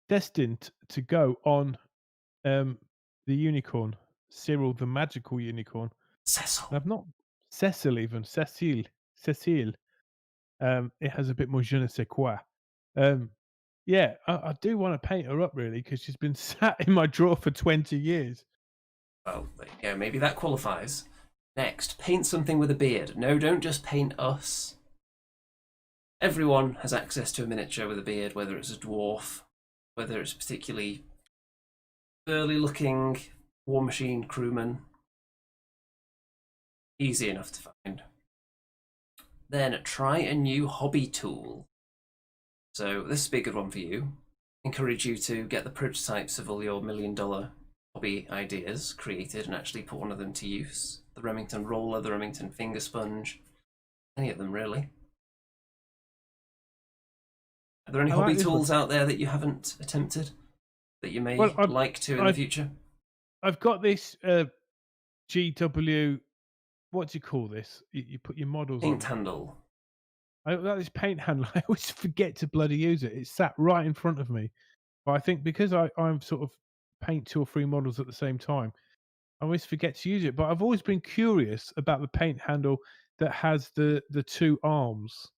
destined to go on the unicorn, Cyril the magical unicorn. Cecil. And I've not Cecil even Cecile. It has a bit more je ne sais quoi. Yeah, I do want to paint her up really because she's been sat in my drawer for 20 years. Well, there you go. Maybe that qualifies. Next, paint something with a beard. No, don't just paint us. Everyone has access to a miniature with a beard, whether it's a dwarf, whether it's a particularly burly-looking War Machine crewman. Easy enough to find. Then try a new hobby tool. So this is a good one for you. Encourage you to get the prototypes of all your $1 million hobby ideas created and actually put one of them to use. The Remington roller, the Remington finger sponge, any of them really. Are there any I hobby like this one. tools out there that you haven't attempted that you may Well, like to in the future? I've got this GW. What do you call this? You put your models Paint on. handle. I've got this paint handle. I always forget to bloody use it. It's sat right in front of me. But I think because I'm sort of paint 2 or 3 models at the same time, I always forget to use it. But I've always been curious about the paint handle that has the 2 arms,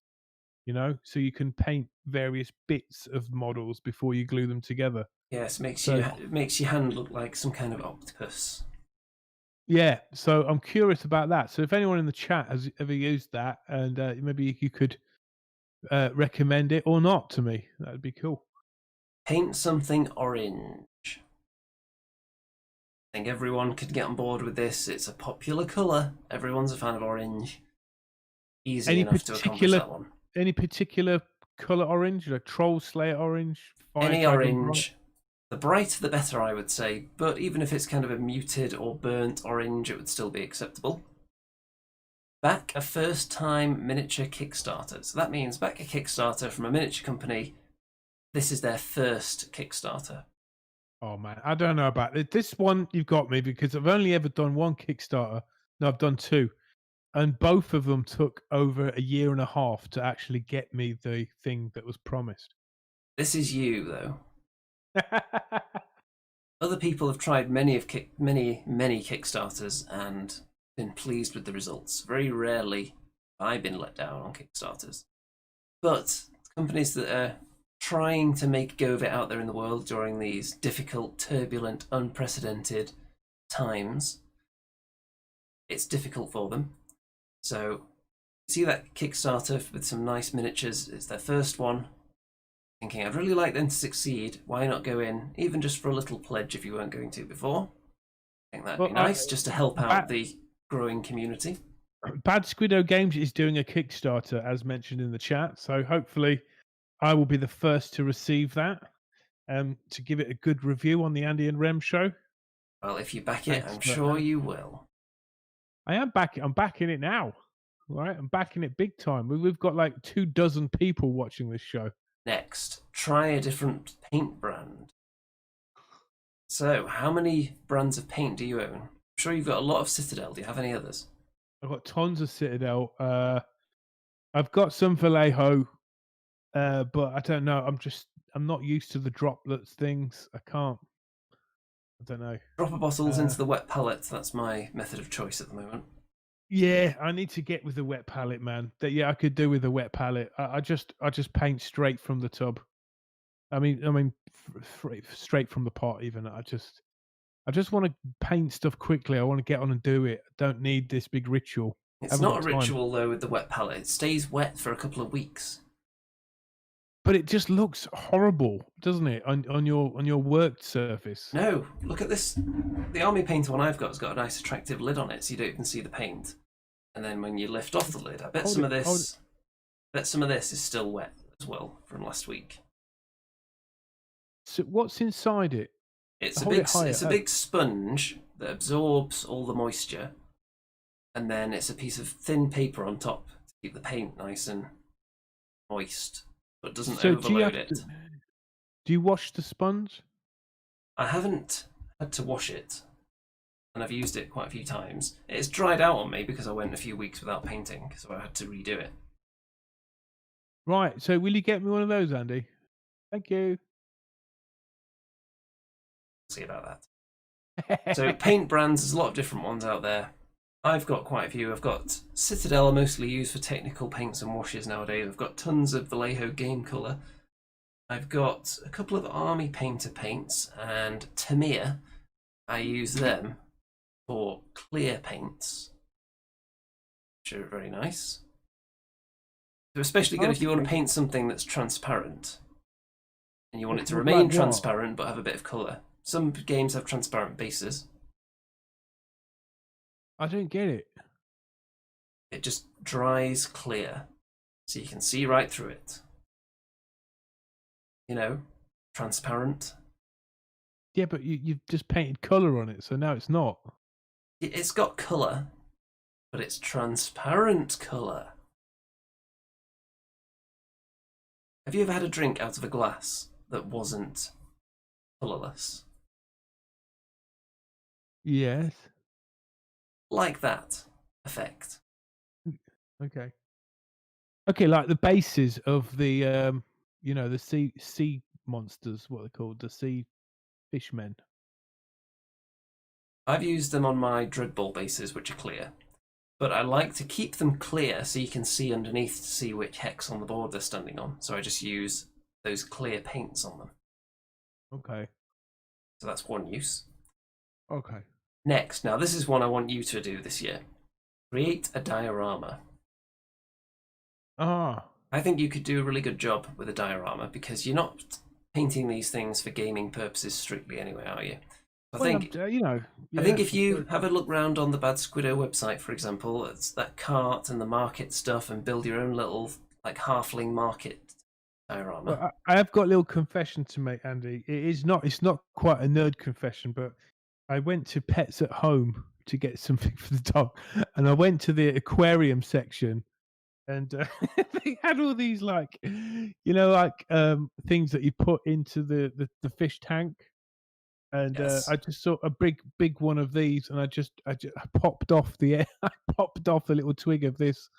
so you can paint various bits of models before you glue them together. Yes, So makes your hand look like some kind of octopus. Yeah, so I'm curious about that. So if anyone in the chat has ever used that, and maybe you could recommend it or not to me, that'd be cool. Paint something orange. I think everyone could get on board with this. It's a popular colour. Everyone's a fan of orange. Easy Any enough to accomplish particular that one. any particular color orange, like Troll Slayer orange, Fire Any Dragon Bright? orange. The brighter the better, I would say, but even if it's kind of a muted or burnt orange, it would still be acceptable. Back a first-time miniature Kickstarter. So that means back a Kickstarter from a miniature company. This is their first Kickstarter. Oh man, I don't know about it. This one. You've got me because I've only ever done one Kickstarter. No, I've done two, and both of them took over a year and a half to actually get me the thing that was promised. This is you, though. Other people have tried many Kickstarters and been pleased with the results. Very rarely have I been let down on Kickstarters. But companies that are trying to make a go of it out there in the world during these difficult, turbulent, unprecedented times, it's difficult for them. So, see that Kickstarter with some nice miniatures. It's their first one. Thinking, I'd really like them to succeed. Why not go in, even just for a little pledge if you weren't going to before? I think that'd be nice, just to help out the growing community. Bad Squiddo Games is doing a Kickstarter, as mentioned in the chat. So hopefully, I will be the first to receive that, to give it a good review on the Andy and Rem show. Well, if you back it, I'm sure you will. I am backing. I'm backing it now. Right, I'm backing it big time. We've got like 24 people watching this show. Next, try a different paint brand. So, how many brands of paint do you own? I'm sure you've got a lot of Citadel. Do you have any others? I've got tons of Citadel. I've got some Vallejo, but I don't know. I'm not used to the droplets things. I don't know. Dropper bottles into the wet palette. That's my method of choice at the moment. Yeah, I need to get with the wet palette, man. I could do with a wet palette. I just paint straight from the tub. I mean, straight from the pot. Even I just want to paint stuff quickly. I want to get on and do it. I don't need this big ritual. It's not a ritual though with the wet palette. It stays wet for a couple of weeks. But it just looks horrible, doesn't it, on your worked surface? No, look at this. The army painter one I've got has got a nice attractive lid on it, so you don't even see the paint. And then when you lift off the lid, I bet some of this is still wet as well from last week. So what's inside it? It's a big sponge that absorbs all the moisture, and then it's a piece of thin paper on top to keep the paint nice and moist, but doesn't overload it. Do you wash the sponge? I haven't had to wash it, and I've used it quite a few times. It's dried out on me because I went a few weeks without painting, so I had to redo it. Right, so will you get me one of those, Andy? Thank you. See about that. So paint brands, there's a lot of different ones out there. I've got quite a few. I've got Citadel, are mostly used for technical paints and washes nowadays. I've got tons of Vallejo Game Colour. I've got a couple of Army Painter paints, and Tamiya, I use them for clear paints, which are very nice. They're especially good if you want to paint something that's transparent, and you want it to remain transparent but have a bit of colour. Some games have transparent bases. I don't get it. It just dries clear, so you can see right through it. You know, transparent. Yeah, but you've just painted colour on it, so now it's not. It's got colour, but it's transparent colour. Have you ever had a drink out of a glass that wasn't colourless? Yes. Like that effect. Okay. Okay, like the bases of the the sea monsters, what they're called, the sea fishmen. I've used them on my Dreadball bases, which are clear, but I like to keep them clear so you can see underneath to see which hex on the board they're standing on. So I just use those clear paints on them. Okay. So that's one use. Okay. Next, now this is one I want you to do this year. Create a diorama. Ah. I think you could do a really good job with a diorama because you're not painting these things for gaming purposes strictly anyway, are you? I think I think if you have a look round on the Bad Squiddo website, for example, it's that cart and the market stuff, and build your own little like halfling market diorama. Well, I have got a little confession to make, Andy. It's not quite a nerd confession, but I went to Pets at Home to get something for the dog, and I went to the aquarium section, and they had all these like, things that you put into the fish tank. And Yes. I just saw a big one of these, and I popped off the I popped off a little twig of this,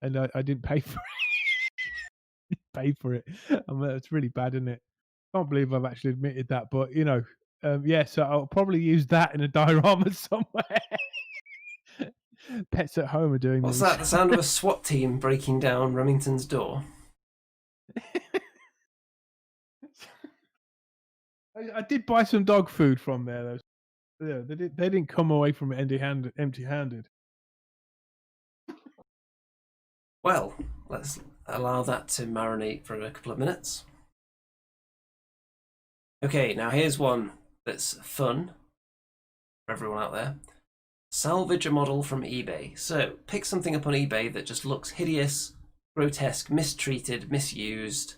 and I didn't pay for it. Pay for it. It's really bad, isn't it? Can't believe I've actually admitted that, but yeah. So I'll probably use that in a diorama somewhere. Pets at Home are doing What's these. that? The sound of a SWAT team breaking down Remington's door? I did buy some dog food from there, though. Yeah, they didn't come away from it empty-handed. Well, let's allow that to marinate for a couple of minutes. Okay, now here's one that's fun for everyone out there. Salvage a model from eBay. So pick something up on eBay that just looks hideous, grotesque, mistreated, misused,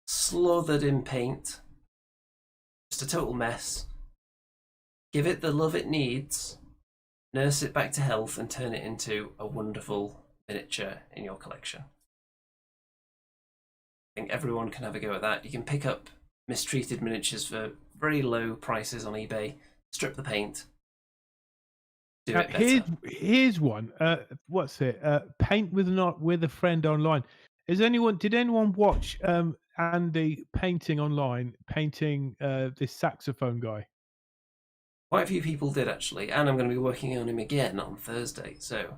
slathered in paint, just a total mess. Give it the love it needs, nurse it back to health, and turn it into a wonderful miniature in your collection. I think everyone can have a go at that. You can pick up mistreated miniatures for very low prices on eBay, strip the paint, do it better. Here's one. What's it? Paint with a friend online. Did anyone watch Andy painting online, painting this saxophone guy? Quite a few people did actually, and I'm going to be working on him again on Thursday. So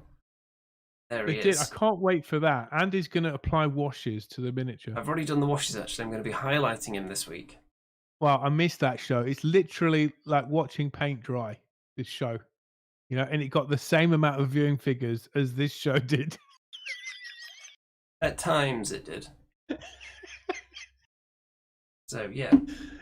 there he is. I can't wait for that. Andy's going to apply washes to the miniature. I've already done the washes actually. I'm going to be highlighting him this week. Well, I missed that show. It's literally like watching paint dry. This show, and it got the same amount of viewing figures as this show did. At times it did. So yeah,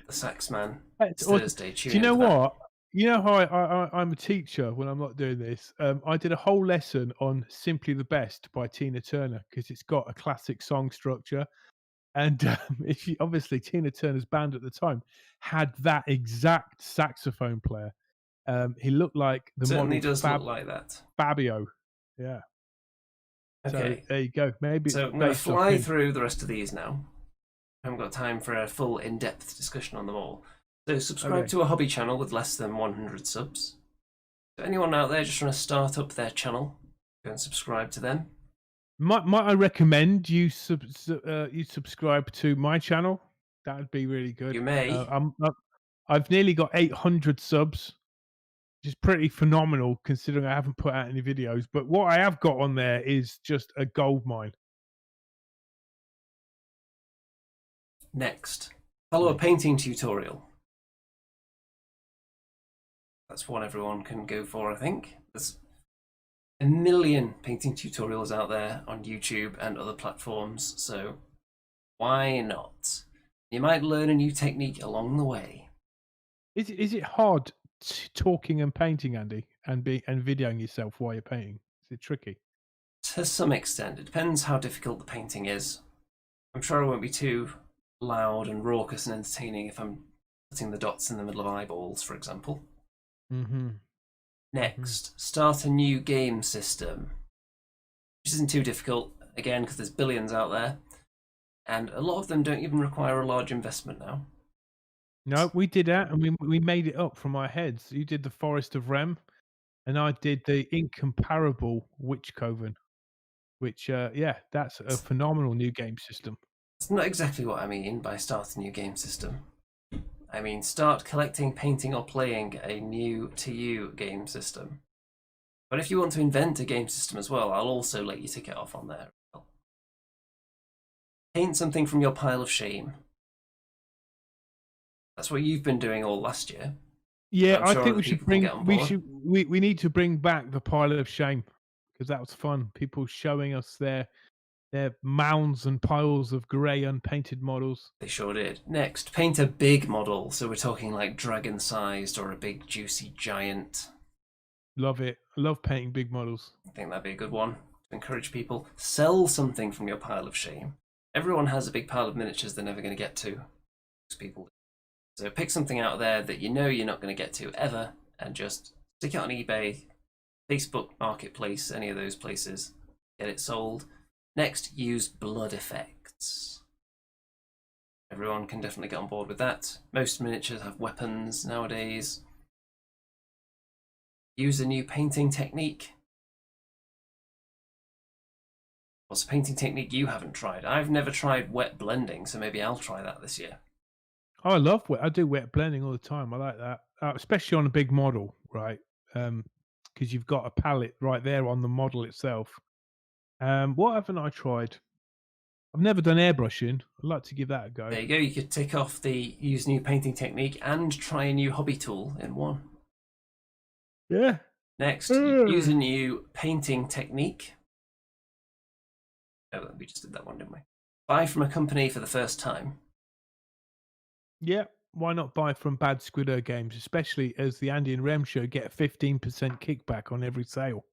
the sax man. It's Thursday. Do you know what? You know how I'm a teacher when I'm not doing this. I did a whole lesson on "Simply the Best" by Tina Turner because it's got a classic song structure, and obviously Tina Turner's band at the time had that exact saxophone player. He looked like the certainly model does look like that. Fabio. Yeah. Okay. So there you go. Maybe so I'm going to fly through the rest of these now. I haven't got time for a full in-depth discussion on them all. So subscribe to a hobby channel with less than 100 subs. So anyone out there just trying to start up their channel, go and subscribe to them. Might I recommend you subscribe to my channel? That would be really good. You may. I've nearly got 800 subs, which is pretty phenomenal considering I haven't put out any videos. But what I have got on there is just a gold mine. Next, follow a painting tutorial. That's one everyone can go for, I think. There's a million painting tutorials out there on YouTube and other platforms, so why not? You might learn a new technique along the way. Is it hard talking and painting, Andy, and videoing yourself while you're painting? Is it tricky? To some extent. It depends how difficult the painting is. I'm sure it won't be too loud and raucous and entertaining if I'm putting the dots in the middle of eyeballs, for example. Mm-hmm. Next, start a new game system. Which isn't too difficult, again, because there's billions out there. And a lot of them don't even require a large investment now. No, we did that, and we made it up from our heads. You did the Forest of Rem, and I did the incomparable Witch Coven, which, that's a phenomenal new game system. That's not exactly what I mean by start a new game system. I mean start collecting, painting, or playing a new-to-you game system. But if you want to invent a game system as well, I'll also let you tick it off on there. Paint something from your pile of shame. That's what you've been doing all last year. Yeah, I'm I sure think other we should people can get on board. we need to bring back the pile of shame because that was fun. People showing us their mounds and piles of grey unpainted models. They sure did. Next, paint a big model. So we're talking like dragon-sized or a big juicy giant. Love it. I love painting big models. I think that'd be a good one to encourage people. Sell something from your pile of shame. Everyone has a big pile of miniatures they're never going to get to. Most people. So pick something out there that you know you're not going to get to ever and just stick it on eBay, Facebook Marketplace, any of those places. Get it sold. Next, use blood effects. Everyone can definitely get on board with that. Most miniatures have weapons nowadays. Use a new painting technique. What's a painting technique you haven't tried? I've never tried wet blending, so maybe I'll try that this year. Oh, I love wet. I do wet blending all the time. I like that, especially on a big model, right? Because you've got a palette right there on the model itself. What haven't I tried? I've never done airbrushing. I'd like to give that a go. There you go. You could tick off the use new painting technique and try a new hobby tool in one. Yeah. Next, use a new painting technique. Oh, we just did that one, didn't we? Buy from a company for the first time. Yeah. Why not buy from Bad Squiddo Games, especially as the Andy and Rem show get a 15% kickback on every sale?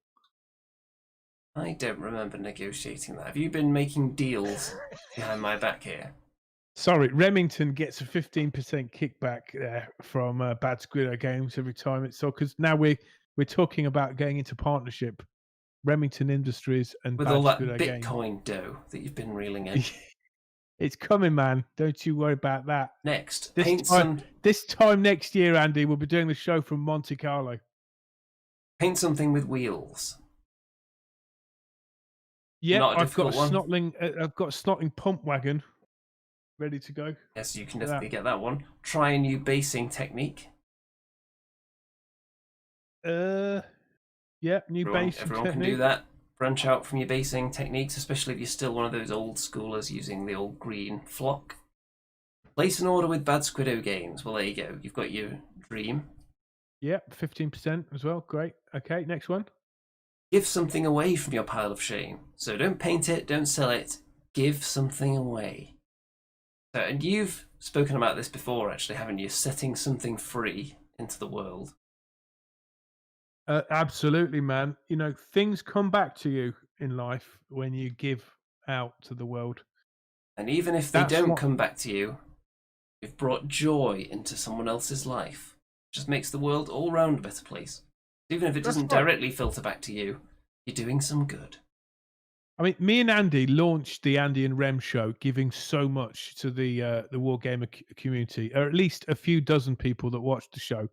I don't remember negotiating that. Have you been making deals behind my back here? Sorry, Remington gets a 15% kickback from Bad Squiddo Games every time it's sold. Because now we're talking about going into partnership, Remington Industries and With Bad all that Squiddo Games. Bitcoin dough that you've been reeling in. It's coming, man. Don't you worry about that. Next, this time next year, Andy, we'll be doing the show from Monte Carlo. Paint something with wheels. Yeah, I've got a snotling pump wagon ready to go. Yes, you can definitely get that one. Try a new basing technique. Yeah, new basing everyone technique. Can do that. Branch out from your basing techniques, especially if you're still one of those old schoolers using the old green flock. Place an order with Bad Squiddo Games. Well, there you go. You've got your dream. Yeah, 15% as well. Great. Okay, next one. Give something away from your pile of shame. So don't paint it, don't sell it. Give something away. So, and you've spoken about this before, actually, haven't you? Setting something free into the world. Absolutely, man. You know, things come back to you in life when you give out to the world. And even if they don't come back to you, you've brought joy into someone else's life. It just makes the world all round a better place. Even if it doesn't directly filter back to you, you're doing some good. I mean, me and Andy launched the Andy and Rem show, giving so much to the Wargamer community, or at least a few dozen people that watched the show.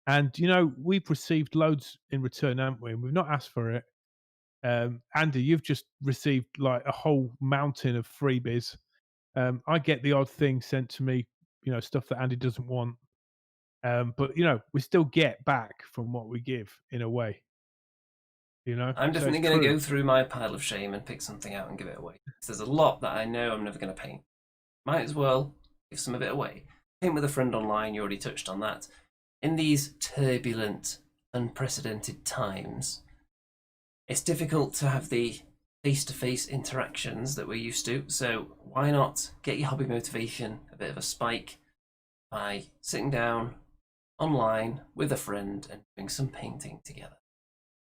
And, you know, we've received loads in return, haven't we? And we've not asked for it. Andy, you've just received like a whole mountain of freebies. I get the odd thing sent to me, you know, stuff that Andy doesn't want. But, you know, we still get back from what we give in a way. You know, I'm definitely going to go through my pile of shame and pick something out and give it away. There's a lot that I know I'm never going to paint. Might as well give some of it away. Paint with a friend online, you already touched on that. In these turbulent, unprecedented times, it's difficult to have the face-to-face interactions that we're used to, so why not get your hobby motivation a bit of a spike by sitting down online with a friend and doing some painting together?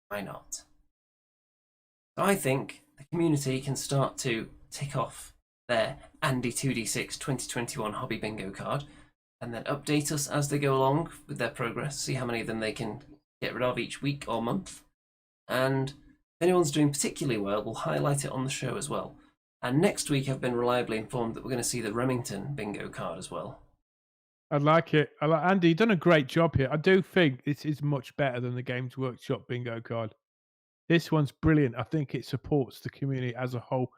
Why not? So I think the community can start to tick off their Andy 2D6 2021 Hobby Bingo card and then update us as they go along with their progress, see how many of them they can get rid of each week or month. And if anyone's doing particularly well, we'll highlight it on the show as well. And next week I've been reliably informed that we're going to see the Remington Bingo card as well. I like it. Andy, you've done a great job here. I do think this is much better than the Games Workshop bingo card. This one's brilliant. I think it supports the community as a whole.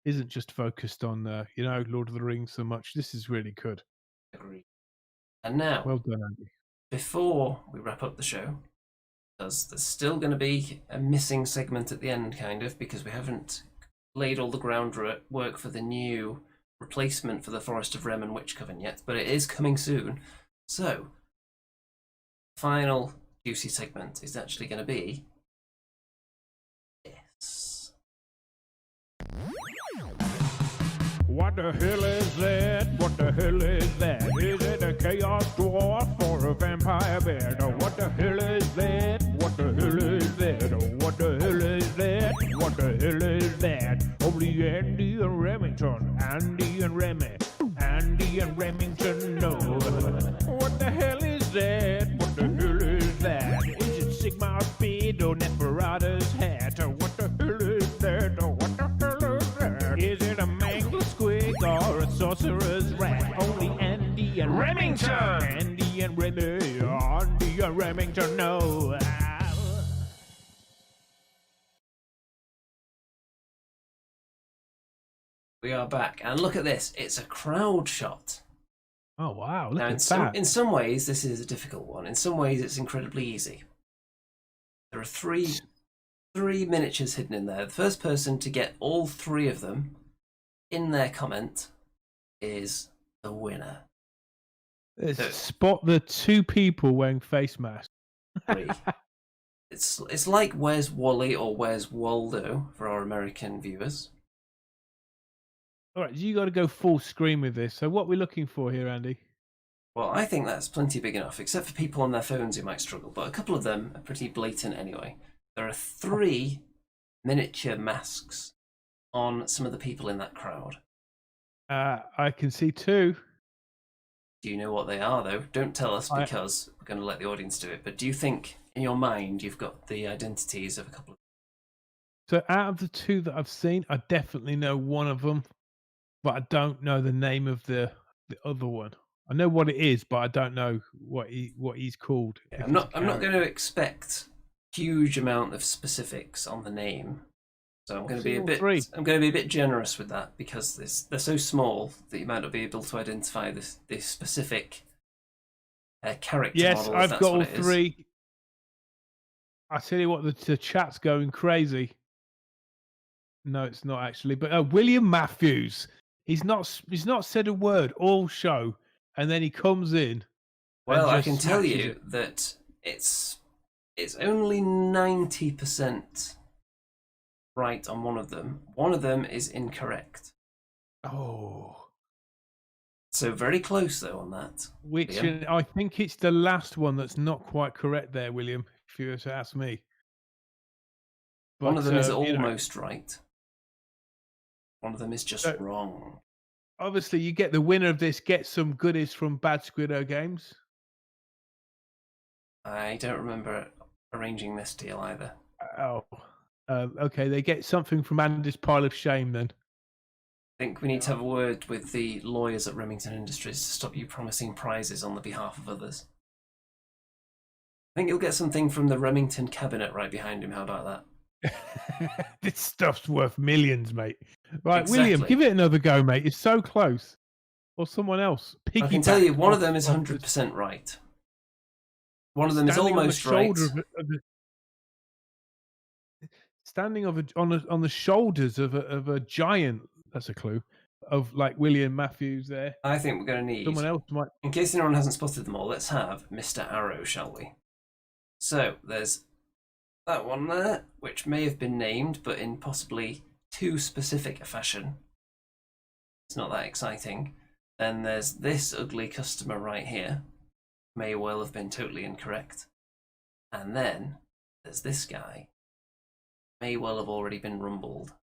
Isn't just focused on, you know, Lord of the Rings so much. This is really good. Agreed. And now, well done, Andy. Before we wrap up the show, because there's still going to be a missing segment at the end, kind of, because we haven't laid all the groundwork for the new replacement for the Forest of Rem and Witch Coven yet, but it is coming soon. So, final juicy segment is actually going to be this. What the hell is that? What the hell is that? Is it a chaos dwarf or a vampire bear? Oh, what the hell is that? What the hell is that? Oh, what the hell is that? What the hell is that? Only Andy and Remington, Andy and Remy, Andy and Remington know. What the hell is that? What the hell is that? Is it Sigmar's beard or Neferata's hat? Oh, what the hell is that? Oh, what the hell is that? Is it a mangled squig or a sorcerer's rat? Only Andy and Remington, Andy and Remy, Andy and Remington know. We are back, and look at this. It's a crowd shot. Oh wow! Look Now, at that. in some ways, this is a difficult one. In some ways, it's incredibly easy. There are three miniatures hidden in there. The first person to get all three of them in their comment is the winner. Spot the two people wearing face masks. Three. It's like Where's Wally or Where's Waldo for our American viewers. All right, you got to go full screen with this. So what we're looking for here, Andy? Well, I think that's plenty big enough, except for people on their phones who might struggle, but a couple of them are pretty blatant anyway. There are 3 miniature masks on some of the people in that crowd. I can see 2. Do you know what they are, though? Don't tell us because we're going to let the audience do it, but do you think, in your mind, you've got the identities of a couple of So out of the 2 that I've seen, I definitely know one of them, but I don't know the name of the other one. I know what it is, but I don't know what he's called. Yeah, I'm not going to expect huge amount of specifics on the name, so I'm going to be a bit generous with that because they're so small that you might not be able to identify this specific character yes, model. Yes, I've got all 3. Is. I tell you what, the chat's going crazy. No, it's not actually. But William Matthews, he's not said a word all show, and then he comes in. Well, I can tell you that it's only 90% right on one of them. One of them is incorrect. Oh. So very close though on that. Which I think it's the last one that's not quite correct there, William, if you were to ask me. But, one of them is almost right. One of them is just wrong. Obviously, you get the winner of this, get some goodies from Bad Squiddo Games. I don't remember arranging this deal either. Oh. Okay, they get something from Andy's Pile of Shame then. I think we need to have a word with the lawyers at Remington Industries to stop you promising prizes on the behalf of others. I think you'll get something from the Remington cabinet right behind him. How about that? This stuff's worth millions, mate. Right, Exactly. William, give it another go, mate. It's so close. Or someone else. I can tell you, one of them is 100% right. One of them is almost right. Standing on the shoulders of a giant. That's a clue. Of like William Matthews there. I think we're going to need someone else might. In case anyone hasn't spotted them all, let's have Mr. Arrow, shall we? So there's that one there, which may have been named, but in possibly too specific a fashion. It's not that exciting. Then there's this ugly customer right here. May well have been totally incorrect. And then there's this guy. May well have already been rumbled.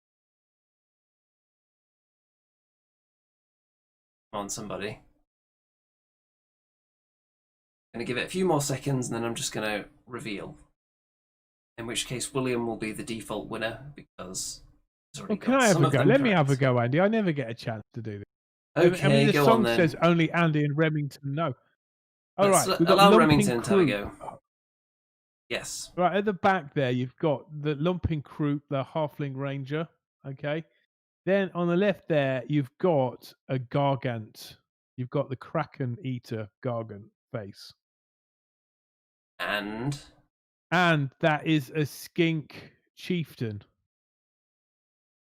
Come on, somebody. I'm going to give it a few more seconds and then I'm just going to reveal. In which case, William will be the default winner because. Well, can I have a go? Let me have a go, Andy. I never get a chance to do this. Okay, I mean, the go song on then. says only Andy and Remington know. All right, we've got allow Lumping Remington to have a Crew. go. Yes. Right at the back there, you've got the Lumping Crew, the Halfling Ranger. Okay. Then on the left there, you've got a Gargant. You've got the Kraken Eater Gargant face. And that is a Skink Chieftain.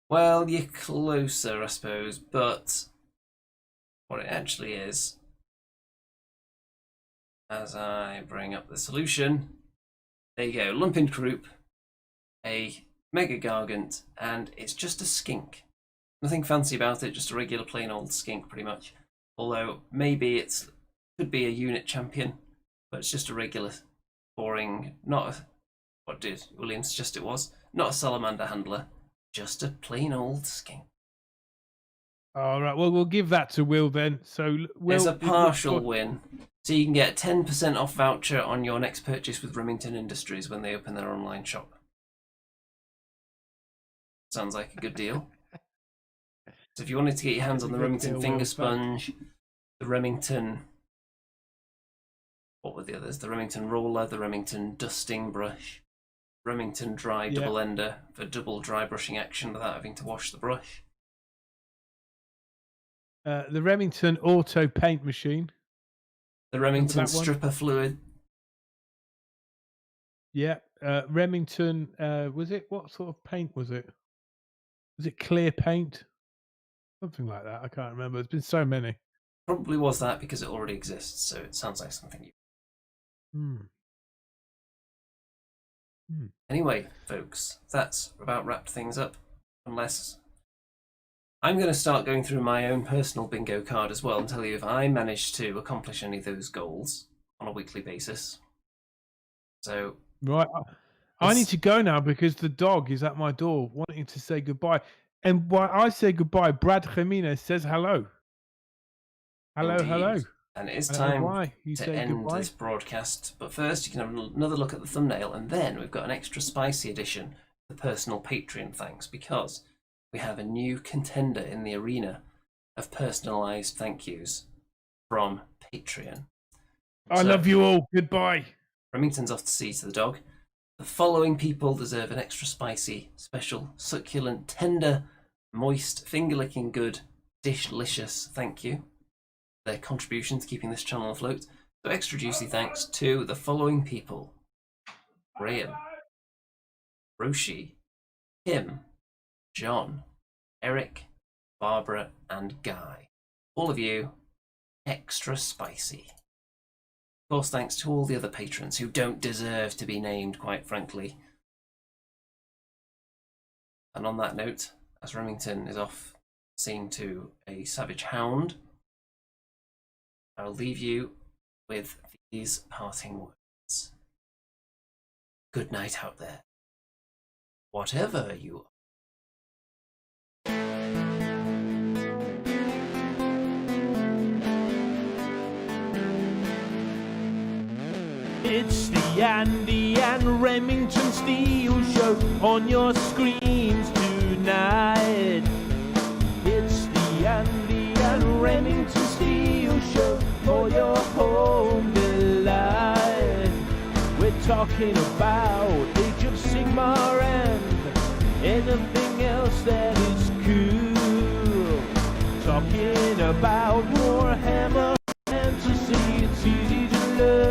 Well, you're closer, I suppose, but what it actually is as I bring up the solution. There you go, Lumping Croup, a Mega Gargant, and it's just a skink. Nothing fancy about it, just a regular plain old skink pretty much. Although maybe it could be a unit champion, but it's just a regular, boring, what did William suggest it was? Not a salamander handler, just a plain old skink. All right, well, we'll give that to Will then. So, Will, There's a partial win. So you can get 10% off voucher on your next purchase with Remington Industries when they open their online shop. Sounds like a good deal. So if you wanted to get your hands on the Remington Finger Sponge, the Remington... What were the others? The Remington Roller, the Remington Dusting Brush, Remington Dry Double Ender for double dry brushing action without having to wash the brush. The Remington Auto Paint Machine. The Remington Stripper Fluid. Yeah. Remington, was it? What sort of paint was it? Was it clear paint? Something like that. I can't remember. There's been so many. Probably was that because it already exists, so it sounds like something you... Anyway, folks, that's about wrapped things up. Unless... I'm going to start going through my own personal bingo card as well and tell you if I manage to accomplish any of those goals on a weekly basis. So... Right. I need to go now because the dog is at my door wanting to say goodbye. And while I say goodbye, Brad Jimenez says hello. Hello, Indeed. hello. And it is time to end goodbye. this broadcast. But first, you can have another look at the thumbnail, and then we've got an extra spicy edition, the personal Patreon thanks, because we have a new contender in the arena of personalised thank yous from Patreon. I love you all. Goodbye. Remington's off to see to the dog. The following people deserve an extra spicy, special, succulent, tender, moist, finger-licking good, dishlicious thank you. Their contribution to keeping this channel afloat. So extra juicy thanks to the following people: Graham, Roshi, Kim, John, Eric, Barbara, and Guy. All of you, extra spicy. Of course, thanks to all the other patrons who don't deserve to be named, quite frankly. And on that note, as Remington is off seeing to a savage hound, I'll leave you with these parting words. Good night out there. Whatever you are. It's the Andy and Remington Steel Show on your screens tonight. It's the Andy and Remington Steel Show for your home delight. We're talking about Age of Sigmar and anything else that is cool. Talking about Warhammer Fantasy, it's easy to learn.